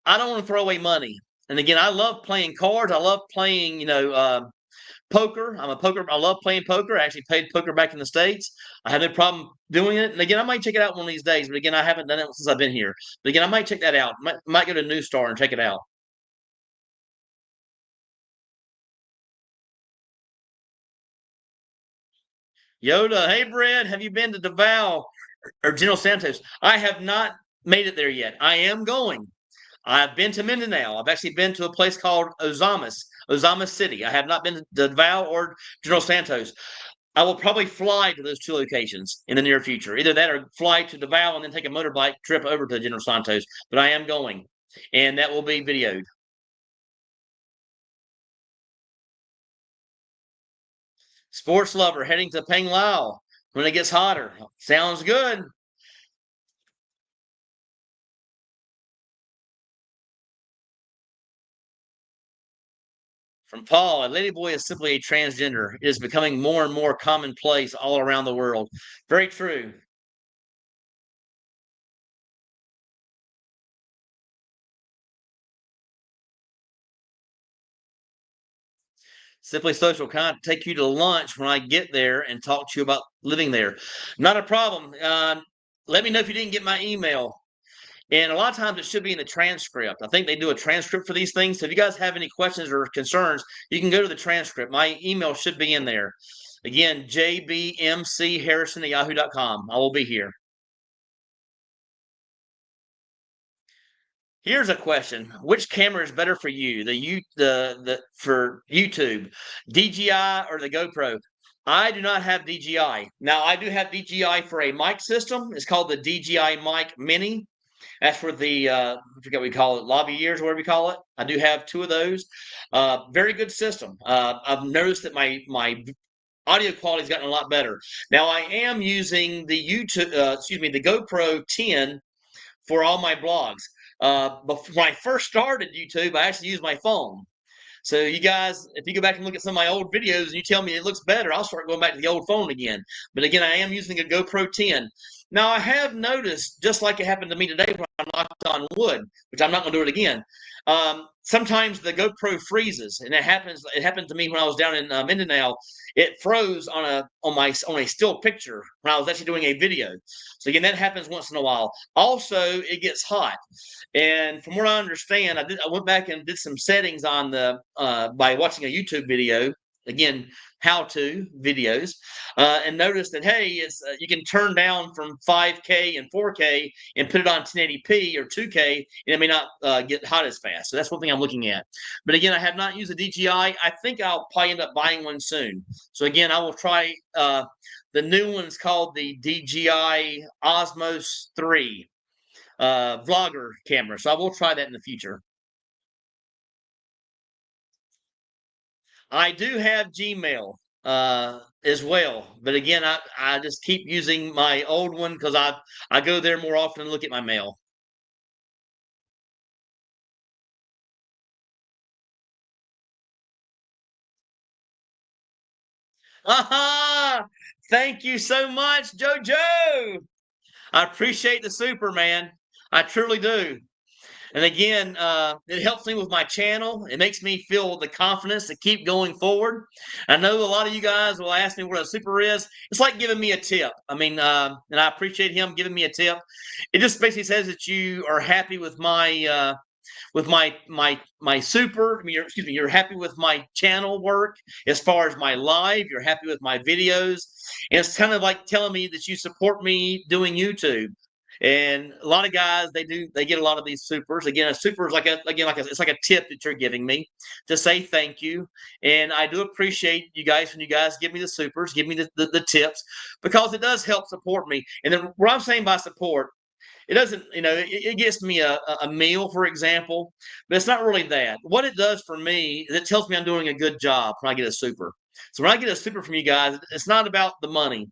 S1: I don't want to throw away money. And again, I love playing cards. I love playing, poker. I love playing poker. I actually played poker back in the States. I have no problem doing it. And again, I might check it out one of these days. But again, I haven't done it since I've been here. But again, I might check that out. Might go to New Star and check it out. Yoda, hey Brad, have you been to Davao or General Santos? I have not made it there yet. I am going. I've been to Mindanao. I've actually been to a place called Ozamas City. I have not been to Davao or General Santos. I will probably fly to those two locations in the near future. Either that or fly to Davao and then take a motorbike trip over to General Santos. But I am going, and that will be videoed. Sports lover heading to Peng Lao when it gets hotter. Sounds good. From Paul, a ladyboy is simply a transgender. It is becoming more and more commonplace all around the world. Very true. Simply Social can take you to lunch when I get there and talk to you about living there. Not a problem. Let me know if you didn't get my email. And a lot of times it should be in the transcript. I think they do a transcript for these things. So if you guys have any questions or concerns, you can go to the transcript. My email should be in there. Again, jbmcharrison at yahoo.com. I will be here. Here's a question: which camera is better for you? The for YouTube, DJI or the GoPro? I do not have DJI. Now I do have DJI for a mic system. It's called the DJI Mic Mini. That's for the I forget what we call it, lobby ears, whatever we call it. I do have two of those. Very good system. I've noticed that my audio quality's gotten a lot better. Now I am using the the GoPro 10 for all my blogs. But when I first started YouTube, I actually used my phone. So you guys, if you go back and look at some of my old videos and you tell me it looks better, I'll start going back to the old phone again. But again, I am using a GoPro 10. Now I have noticed, just like it happened to me today when I knocked on wood, which I'm not going to do it again. Sometimes the GoPro freezes, and it happens. It happened to me when I was down in Mindanao. It froze on a still picture when I was actually doing a video. So again, that happens once in a while. Also, it gets hot. And from what I understand, I went back and did some settings on the by watching a YouTube video. Again, how-to videos, and noticed that hey, it's you can turn down from 5K and 4K and put it on 1080p or 2K, and it may not get hot as fast. So that's one thing I'm looking at. But again, I have not used a DJI. I think I'll probably end up buying one soon. So again, I will try. The new one's called the DJI Osmos 3 vlogger camera. So I will try that in the future. I do have Gmail as well, but again, I just keep using my old one because I go there more often and look at my mail. Aha! Thank you so much, JoJo. I appreciate the super, man. I truly do. And again, it helps me with my channel. It makes me feel the confidence to keep going forward. I know a lot of you guys will ask me what a super is. It's like giving me a tip. I mean, and I appreciate him giving me a tip. It just basically says that you are happy with my super. I mean, excuse me, you're happy with my channel work as far as my live. You're happy with my videos, and it's kind of like telling me that you support me doing YouTube. And a lot of guys, they get a lot of these supers. Again, a super is it's like a tip that you're giving me to say thank you. And I do appreciate you guys when you guys give me the supers, give me the tips, because it does help support me. And then what I'm saying by support, it doesn't, it gets me a meal, for example, but it's not really that. What it does for me is it tells me I'm doing a good job when I get a super. So when I get a super from you guys, it's not about the money.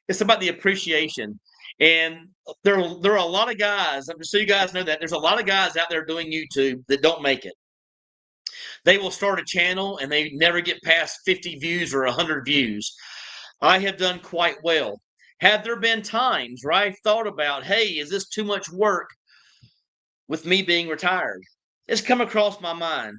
S1: It's about the appreciation. And there are a lot of guys, just so you guys know that, there's a lot of guys out there doing YouTube that don't make it. They will start a channel and they never get past 50 views or 100 views. I have done quite well. Have there been times where I've thought about, hey, is this too much work with me being retired? It's come across my mind.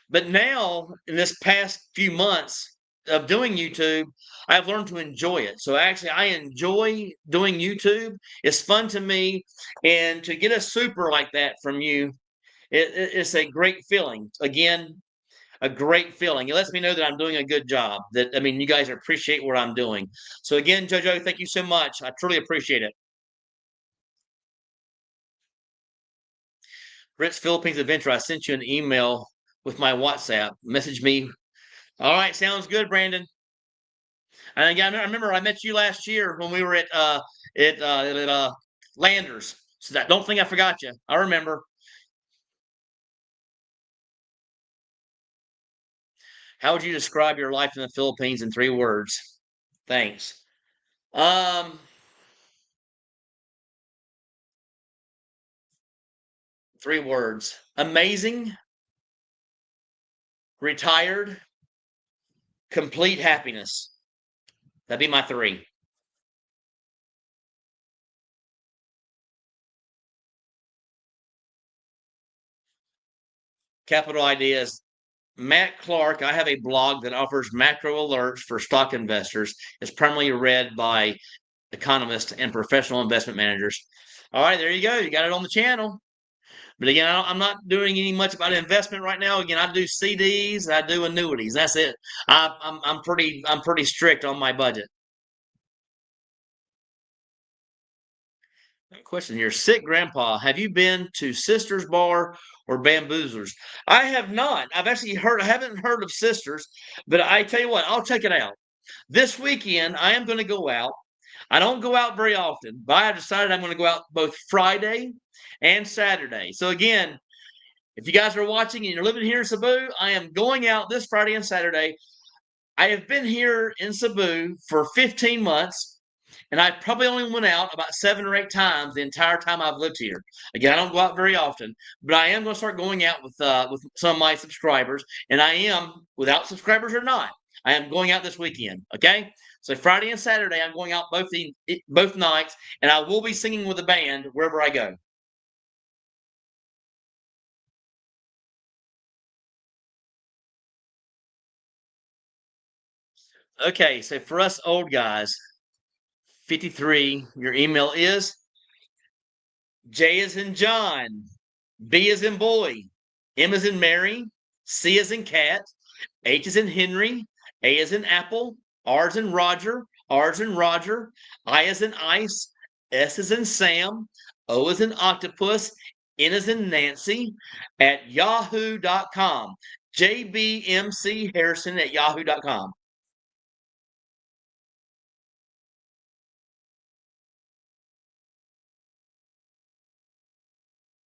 S1: But now, in this past few months of doing YouTube, I've learned to enjoy it. So actually, I enjoy doing YouTube. It's fun to me. And to get a super like that from you, it's a great feeling. Again, a great feeling. It lets me know that I'm doing a good job. That I mean, you guys appreciate what I'm doing. So again, JoJo, thank you so much. I truly appreciate it. Brits Philippines Adventure. I sent you an email with my WhatsApp. Message me. All right, sounds good, Brandon. And again, I remember I met you last year when we were at Landers. So that, don't think I forgot you. I remember. How would you describe your life in the Philippines in 3 words? Thanks. Um, 3 words. Amazing, retired, complete happiness. That'd be my 3. Capital ideas. Matt Clark, I have a blog that offers macro alerts for stock investors. It's primarily read by economists and professional investment managers. All right, there you go. You got it on the channel. But again, I'm not doing any much about investment right now. Again, I do CDs, I do annuities. That's it. I'm pretty strict on my budget. Question here. Sick grandpa, have you been to Sisters Bar or Bamboozlers? I have not. I haven't heard of Sisters, but I tell you what, I'll check it out. This weekend, I am going to go out. I don't go out very often, but I decided I'm going to go out both Friday and Saturday. So again, if you guys are watching and you're living here in Cebu, I am going out this Friday and Saturday. I have been here in Cebu for 15 months. and I probably only went out about 7 or 8 times the entire time I've lived here. Again, I don't go out very often, but I am going to start going out with some of my subscribers, and I am, without subscribers or not, I am going out this weekend. Okay, so Friday and Saturday I'm going out both nights, and I will be singing with a band wherever I go. Okay, so for us old guys, 53, your email is J is in John, B is in boy, M is in Mary, C is in cat, H is in Henry, A is in apple, R is in Roger, R is in Roger, I is in ice, S is in Sam, O is in octopus, N is in Nancy at yahoo.com. JBMC Harrison at yahoo.com.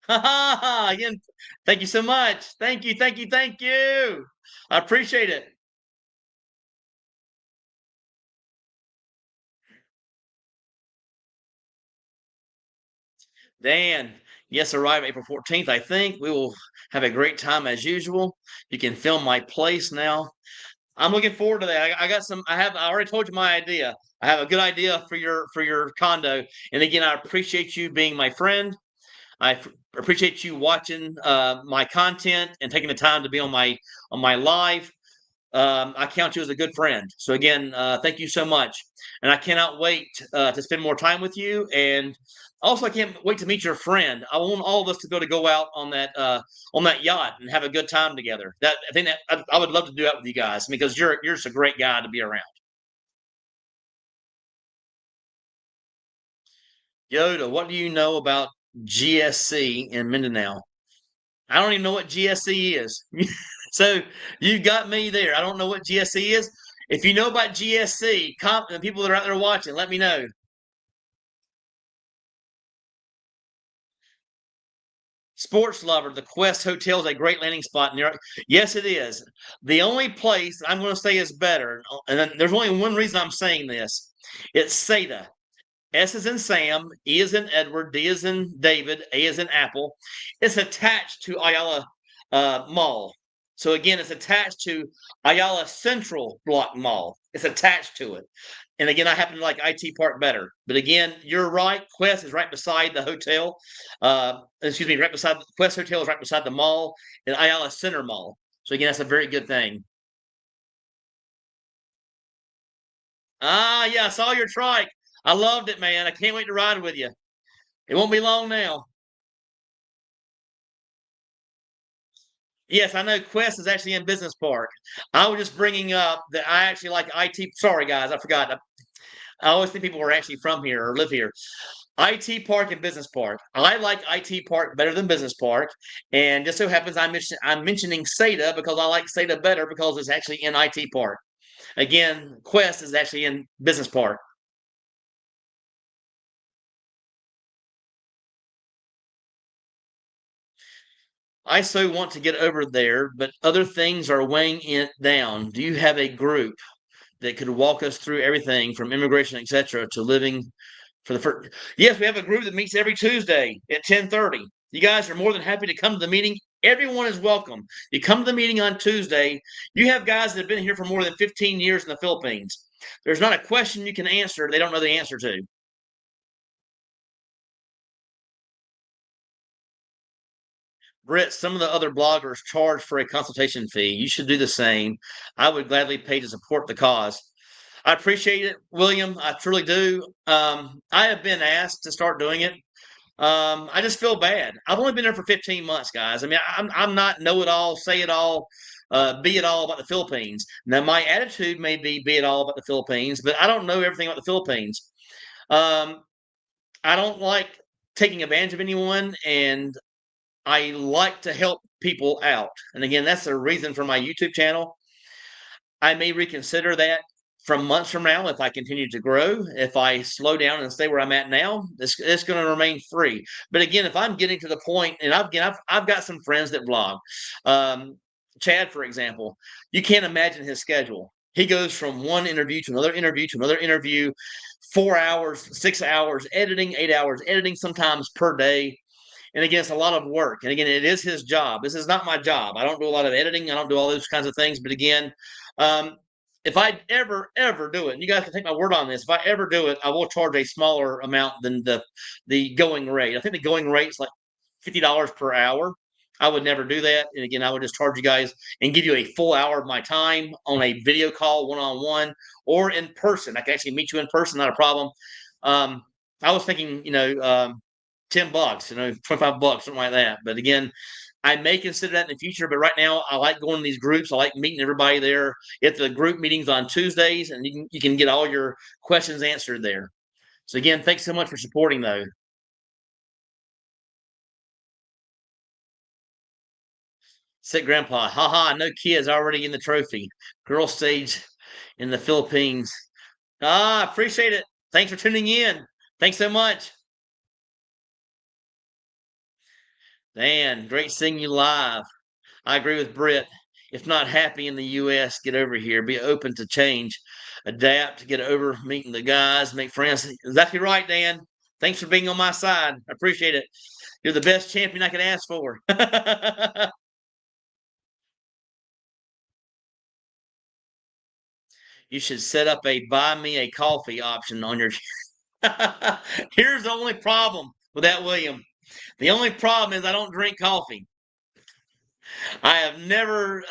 S1: Ha ha ha! Again, thank you so much. Thank you, thank you, thank you. I appreciate it. Dan, yes, arrive April 14th. I think we will have a great time as usual. You can film my place now. I'm looking forward to that. I got some. I already told you my idea. I have a good idea for your condo. And again, I appreciate you being my friend. Appreciate you watching my content and taking the time to be on my live. I count you as a good friend. So again, thank you so much, and I cannot wait to spend more time with you. And also, I can't wait to meet your friend. I want all of us to go out on that yacht and have a good time together. That I think that I would love to do that with you guys because you're just a great guy to be around. Yoda, what do you know about GSC in Mindanao? I don't even know what GSC is. So you got me there. I don't know what GSC is. If you know about GSC, the people that are out there watching, let me know. Sports lover, the Quest Hotel is a great landing spot near. Yes, it is. The only place I'm going to say is better, and there's only one reason I'm saying this. It's Seda. S is in Sam, E is in Edward, D is in David, A is in Apple. It's attached to Ayala Mall. So again, it's attached to Ayala Central Block Mall. It's attached to it. And again, I happen to like IT Park better. But again, you're right. Quest is right beside the hotel. Excuse me, right beside Quest Hotel is right beside the mall and Ayala Center Mall. So again, that's a very good thing. Ah, yeah, I saw your trike. I loved it, man. I can't wait to ride with you. It won't be long now. Yes, I know Quest is actually in Business Park. I was just bringing up that I actually like IT. Sorry, guys, I forgot. I always think people are actually from here or live here. IT Park and Business Park. I like IT Park better than Business Park, and just so happens I'm mentioning SATA because I like SATA better because it's actually in IT Park. Again, Quest is actually in Business Park. I so want to get over there, but other things are weighing it down. Do you have a group that could walk us through everything from immigration, etc., to living for the first? Yes, we have a group that meets every Tuesday at 10:30. You guys are more than happy to come to the meeting. Everyone is welcome. You come to the meeting on Tuesday. You have guys that have been here for more than 15 years in the Philippines. There's not a question you can answer they don't know the answer to. Brett, some of the other bloggers charge for a consultation fee. You should do the same. I would gladly pay to support the cause. I appreciate it, William. I truly do. I have been asked to start doing it. I just feel bad. I've only been there for 15 months, guys. I mean, I'm not know it all, say it all, be it all about the Philippines. Now, my attitude may be it all about the Philippines, but I don't know everything about the Philippines. Um, I don't like taking advantage of anyone, and I like to help people out. And again, that's the reason for my YouTube channel. I may reconsider that from months from now if I continue to grow. If I slow down and stay where I'm at now, it's going to remain free. But again, if I'm getting to the point, and I've got some friends that vlog. Chad, for example, you can't imagine his schedule. He goes from one interview to another interview to another interview, 4 hours, 6 hours editing, 8 hours editing sometimes per day. And again, it's a lot of work. And again, it is his job. This is not my job. I don't do a lot of editing. I don't do all those kinds of things. But again, um, if I ever do it, and you guys can take my word on this, if I ever do it, I will charge a smaller amount than the going rate. I think the going rate is like $50 per hour. I would never do that. And again, I would just charge you guys and give you a full hour of my time on a video call, one-on-one, or in person. I can actually meet you in person, not a problem. I was thinking, 10 bucks, 25 bucks, something like that. But again, I may consider that in the future, but right now I like going to these groups. I like meeting everybody there. It's the group meetings on Tuesdays, and you can get all your questions answered there. So again, thanks so much for supporting though. Said Grandpa, haha, no kids already in the trophy. Girl stage in the Philippines. Appreciate it. Thanks for tuning in. Thanks so much. Dan, great seeing you live. I agree with Britt. If not happy in the U.S., get over here. Be open to change. Adapt, get over meeting the guys, make friends. Exactly right, Dan. Thanks for being on my side. I appreciate it. You're the best champion I could ask for. You should set up a buy me a coffee option on your. Here's the only problem with that, William. The only problem is I don't drink coffee. I have never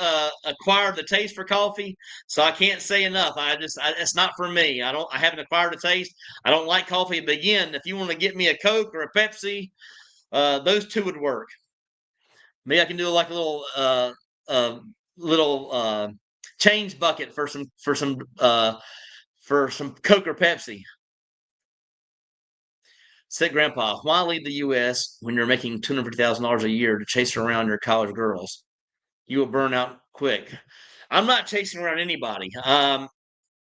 S1: acquired the taste for coffee, so I can't say enough. It's not for me. I haven't acquired a taste. I don't like coffee. But again, if you want to get me a Coke or a Pepsi, those two would work. Maybe I can do like a little change bucket for some Coke or Pepsi. Said Grandpa, why leave the U.S. when you're making $250,000 a year to chase around your college girls? You will burn out quick. I'm not chasing around anybody. I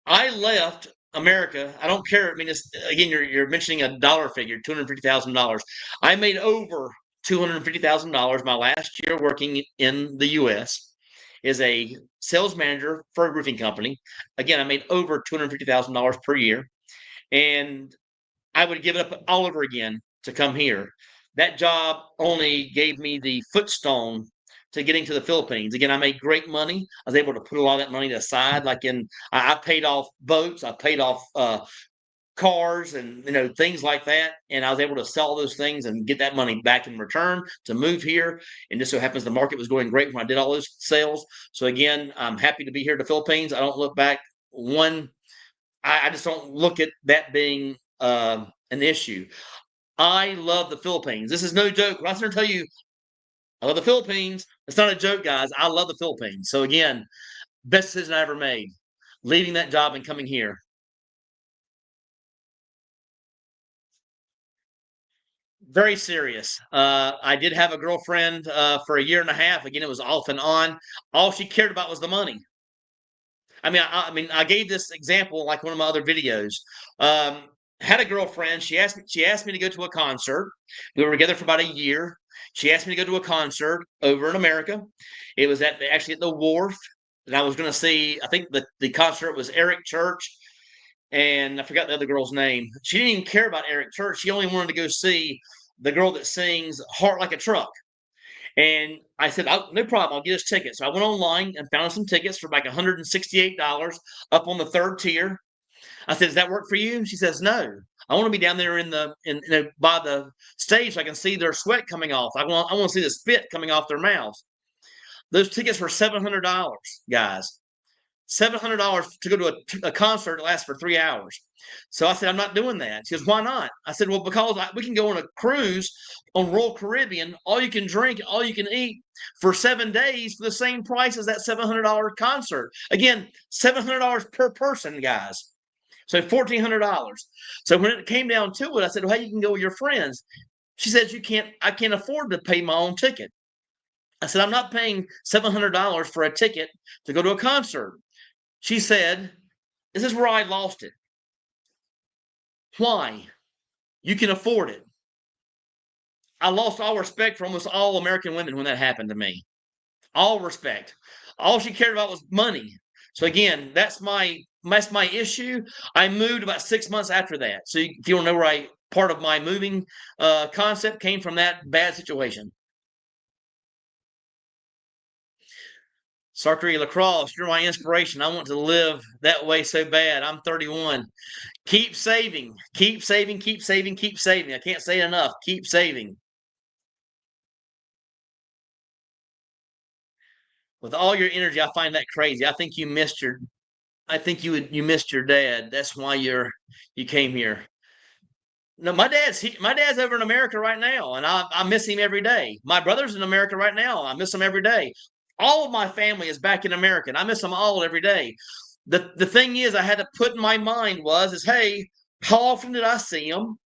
S1: left America. I don't care. I mean, again, you're mentioning a dollar figure, $250,000. I made over $250,000 my last year working in the U.S. as a sales manager for a roofing company. Again, I made over $250,000 per year, and I would give it up all over again to come here. That job only gave me the footstone to getting to the Philippines. Again, I made great money. I was able to put a lot of that money aside. I paid off boats, I paid off cars, and things like that. And I was able to sell those things and get that money back in return to move here. And just so happens the market was going great when I did all those sales. So again, I'm happy to be here in the Philippines. I don't look back one. I just don't look at that being an issue. I love the Philippines. This is no joke. When I tell you I love the Philippines, it's not a joke, guys. I love the Philippines. So again, best decision I ever made, leaving that job and coming here. Very serious. I did have a girlfriend for a year and a half. Again, it was off and on. All she cared about was the money. I gave this example like one of my other videos. Um, had a girlfriend. She asked me to go to a concert. We were together for about a year. She asked me to go to a concert over in America. It was actually at the Wharf, and I was going to see. I think the concert was Eric Church, and I forgot the other girl's name. She didn't even care about Eric Church. She only wanted to go see the girl that sings "Heart Like a Truck." And I said, no problem, I'll get us tickets. So I went online and found some tickets for like $168 up on the third tier. I said, does that work for you? She says, no. I want to be down there by the stage so I can see their sweat coming off. I want to see the spit coming off their mouths. Those tickets were $700, guys. $700 to go to a concert that lasts for 3 hours. So I said, I'm not doing that. She goes, why not? I said, well, because we can go on a cruise on Royal Caribbean, all you can drink, all you can eat for 7 days for the same price as that $700 concert. Again, $700 per person, guys. So $1,400. So when it came down to it, I said, well, hey, you can go with your friends. She says, I can't afford to pay my own ticket. I said, I'm not paying $700 for a ticket to go to a concert. She said, this is where I lost it. Why? You can afford it. I lost all respect for almost all American women when that happened to me. All respect. All she cared about was money. So again, that's my issue. I moved about 6 months after that. So if you don't know where part of my moving concept came from that bad situation. Sartori Lacrosse, you're my inspiration. I want to live that way so bad. I'm 31. Keep saving, keep saving, keep saving, keep saving. I can't say it enough. Keep saving. With all your energy, I find that crazy. I think you missed your dad. That's why you came here. No, my dad's over in America right now, and I miss him every day. My brother's in America right now. I miss him every day. All of my family is back in America, and I miss them all every day. The thing is, I had to put in my mind is hey, how often did I see them?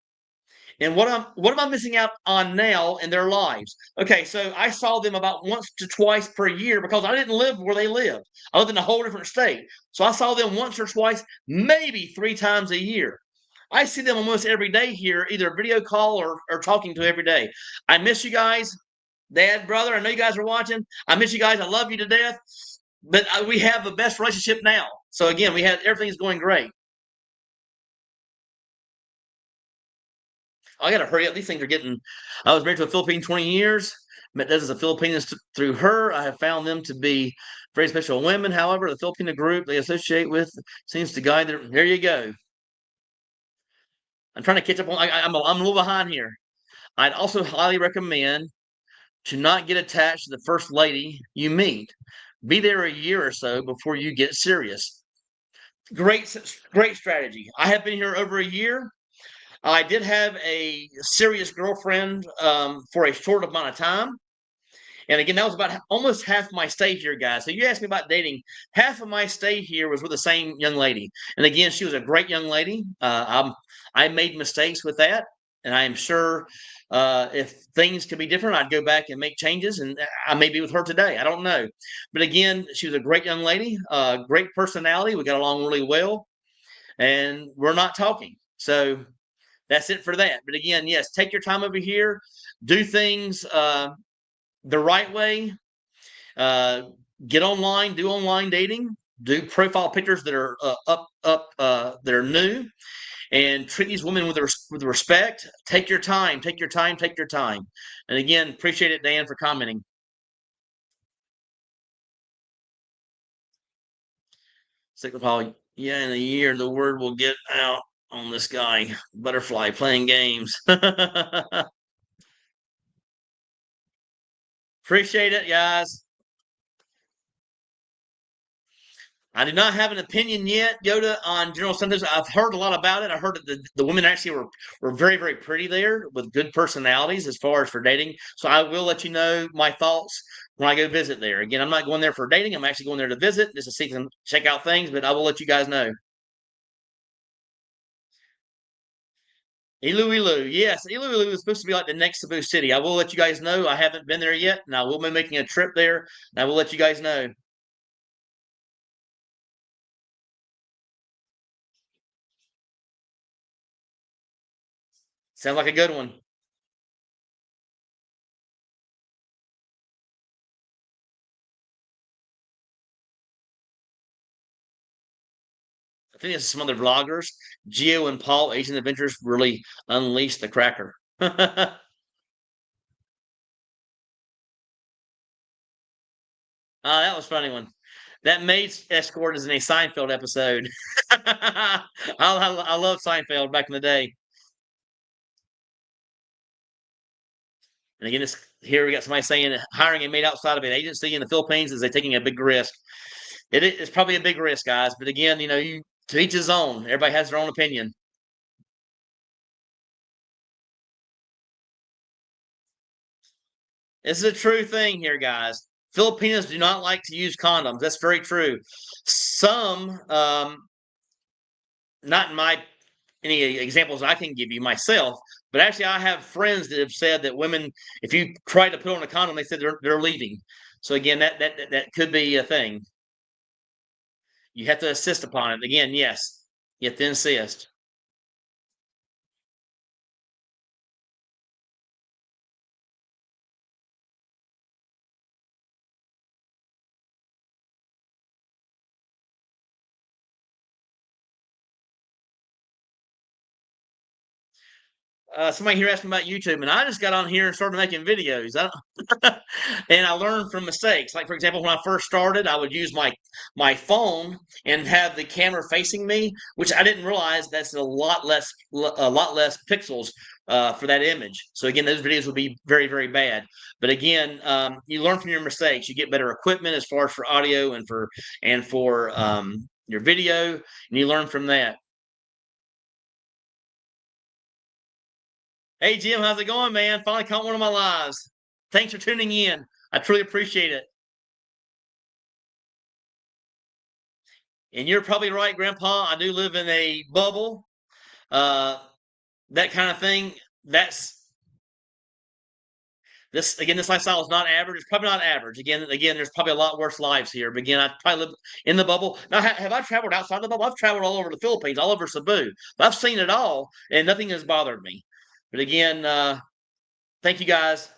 S1: And what am I missing out on now in their lives? Okay, so I saw them about once to twice per year because I didn't live where they lived. I lived in a whole different state. So I saw them once or twice, maybe 3 times a year. I see them almost every day here, either video call or talking to every day. I miss you guys. Dad, brother, I know you guys are watching. I miss you guys. I love you to death. But we have the best relationship now. So again, everything's going great. I got to hurry up. These things are getting. I was married to a Filipino 20 years. Met dozens of Filipinos through her. I have found them to be very special women. However, the Filipino group they associate with seems to guide their. There you go. I'm trying to catch up on. I'm a little behind here. I'd also highly recommend to not get attached to the first lady you meet. Be there a year or so before you get serious. Great, great strategy. I have been here over a year. I did have a serious girlfriend for a short amount of time. And again, that was about almost half my stay here, guys. So you asked me about dating. Half of my stay here was with the same young lady. And again, she was a great young lady. I made mistakes with that. And I am sure if things could be different, I'd go back and make changes. And I may be with her today. I don't know. But again, she was a great young lady, great personality. We got along really well. And we're not talking. So that's it for that. But again, yes, take your time over here, do things the right way. Uh, get online, do online dating, do profile pictures that are that are new, and treat these women with respect. Take your time, take your time, take your time. And again, appreciate it, Dan, for commenting. Cyclopol, yeah, in a year the word will get out on this guy, butterfly playing games. Appreciate it, guys. I do not have an opinion yet, Yoda, on General Santos. I've heard a lot about it. I heard that the women actually were very, very pretty there with good personalities as far as for dating. So I will let you know my thoughts when I go visit there. Again, I'm not going there for dating. I'm actually going there to visit, just to see and check out things, but I will let you guys know. Ilu Ilu. Yes, Ilu Ilu is supposed to be like the next Cebu City. I will let you guys know. I haven't been there yet, and I will be making a trip there, and I will let you guys know. Sounds like a good one. I think it's some other vloggers. Geo and Paul, Asian Adventures, really unleashed the cracker. That was a funny one. That maid escort is in a Seinfeld episode. I love Seinfeld back in the day. And again, here we got somebody saying hiring a maid outside of an agency in the Philippines is they taking a big risk. It's probably a big risk, guys. But again, you to each his own. Everybody has their own opinion. This is a true thing here, guys. Filipinos do not like to use condoms. That's very true. Some, not in my any examples I can give you myself, but actually I have friends that have said that women, if you try to put on a condom, they said they're leaving. So again, that could be a thing. You have to insist upon it. Again, yes, you have to insist. somebody here asked me about YouTube, and I just got on here and started making videos. And I learned from mistakes. Like for example, when I first started, I would use my phone and have the camera facing me, which I didn't realize that's a lot less pixels for that image. So again, those videos would be very very bad. But again, you learn from your mistakes. You get better equipment as far as for audio and for your video, and you learn from that. Hey Jim, how's it going, man? Finally caught one of my lives. Thanks for tuning in. I truly appreciate it. And you're probably right, Grandpa. I do live in a bubble. Uh, that kind of thing. That's this again. This lifestyle is not average. It's probably not average. Again, there's probably a lot worse lives here. But again, I probably live in the bubble. Now, have I traveled outside the bubble? I've traveled all over the Philippines, all over Cebu. I've seen it all, and nothing has bothered me. But again, thank you guys.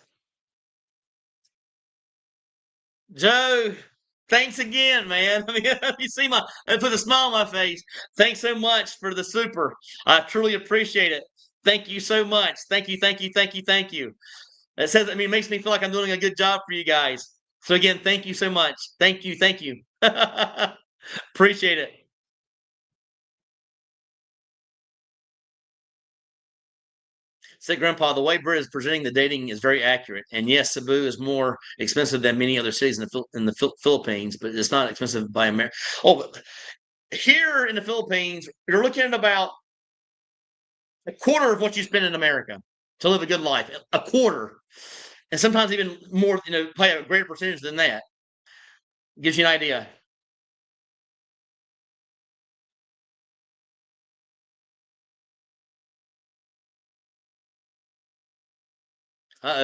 S1: Joe, thanks again, man. I mean, you see it put a smile on my face. Thanks so much for the super. I truly appreciate it. Thank you so much. Thank you, thank you, thank you, thank you. It makes me feel like I'm doing a good job for you guys. So again, thank you so much. Thank you, thank you. Appreciate it. Say, Grandpa, the way Britt is presenting the dating is very accurate. And yes, Cebu is more expensive than many other cities in the Philippines, but it's not expensive by America. Oh, here in the Philippines, you're looking at about a quarter of what you spend in America to live a good life. A quarter, and sometimes even more. Pay a greater percentage than that. Gives you an idea.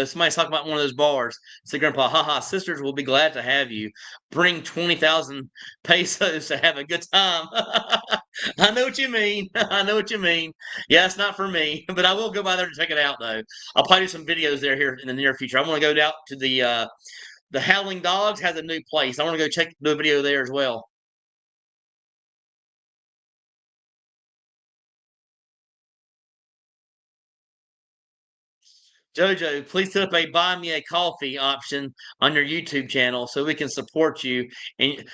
S1: Somebody's talking about one of those bars. Say, Grandpa, haha, sisters will be glad to have you. Bring 20,000 pesos to have a good time. I know what you mean. I know what you mean. Yeah, it's not for me, but I will go by there to check it out, though. I'll probably do some videos there here in the near future. I want to go out to the Howling Dogs has a new place. I want to go do a video there as well. Jojo, please set up a buy me a coffee option on your YouTube channel so we can support you. And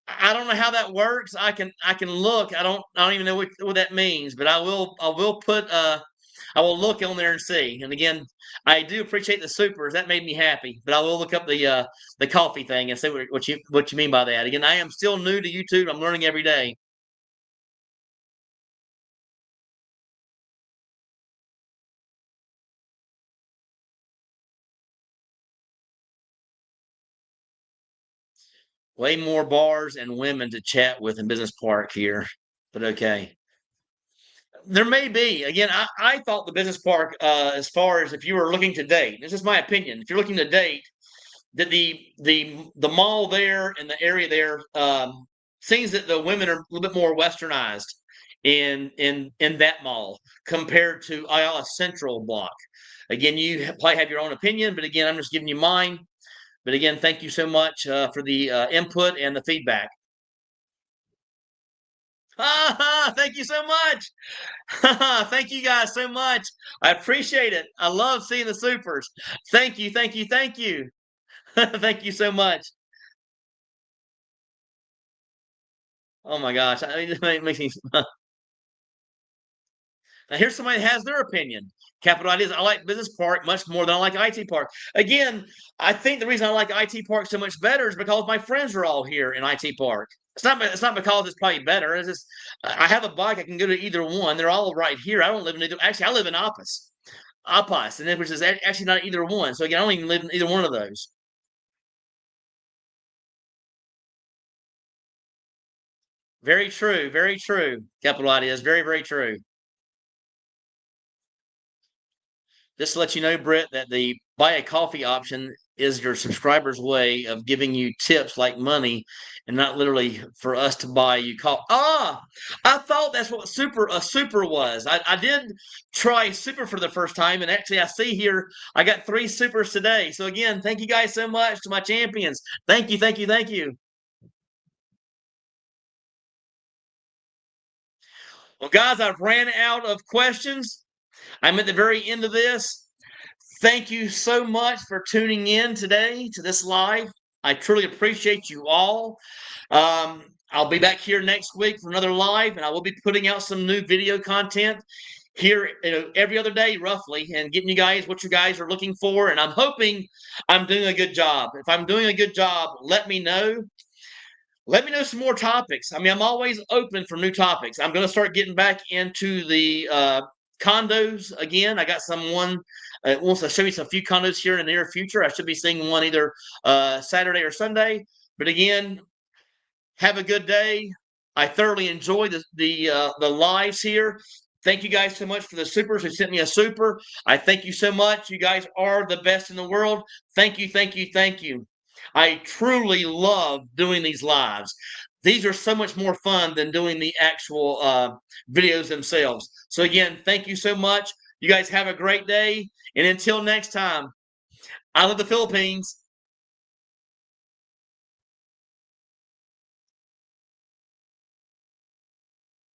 S1: I don't know how that works. I can look. I don't even know what that means, but I will look on there and see. And again, I do appreciate the supers. That made me happy. But I will look up the coffee thing and see what you mean by that. Again, I am still new to YouTube. I'm learning every day. Way more bars and women to chat with in Business Park here. But okay. There may be. Again, I thought the business park, as far as if you were looking to date, this is my opinion. If you're looking to date, that the mall there and the area there seems that the women are a little bit more westernized in that mall compared to Ayala Central block. Again, you probably have your own opinion, but again, I'm just giving you mine. But again, thank you so much for the input and the feedback. Thank you so much. Thank you guys so much. I appreciate it. I love seeing the supers. Thank you, thank you, thank you. Thank you so much. Oh my gosh, I mean, it makes me. Now here's somebody that has their opinion. Capital Ideas. I like Business Park much more than I like IT Park. Again, I think the reason I like IT Park so much better is because my friends are all here in IT Park. It's not because it's probably better. It's just I have a bike. I can go to either one. They're all right here. I don't live in either. Actually, I live in Appas, and which is actually not either one. So again, I don't even live in either one of those. Very true. Very true. Capital Ideas. Very very true. Just to let you know, Britt, that the buy a coffee option is your subscriber's way of giving you tips like money and not literally for us to buy you coffee. I thought that's what super was. I did try super for the first time, and actually I see here I got 3 supers today. So again, thank you guys so much to my champions. Thank you, thank you, thank you. Well, guys, I've ran out of questions. I'm at the very end of this. Thank you so much for tuning in today to this live. I truly appreciate you all. I'll be back here next week for another live, and I will be putting out some new video content here every other day, roughly, and getting you guys what you guys are looking for. And I'm hoping I'm doing a good job. If I'm doing a good job, let me know. Let me know some more topics. I mean, I'm always open for new topics. I'm going to start getting back into the condos again. I got someone wants to show me some few condos here in the near future. I should be seeing one either Saturday or Sunday. But again, have a good day. I thoroughly enjoy the lives here. Thank you guys so much for the supers who sent me a super. I thank you so much. You guys are the best in the world. Thank you, thank you, thank you. I truly love doing these lives. These are so much more fun than doing the actual videos themselves. So again, thank you so much. You guys have a great day. And until next time, I love the Philippines.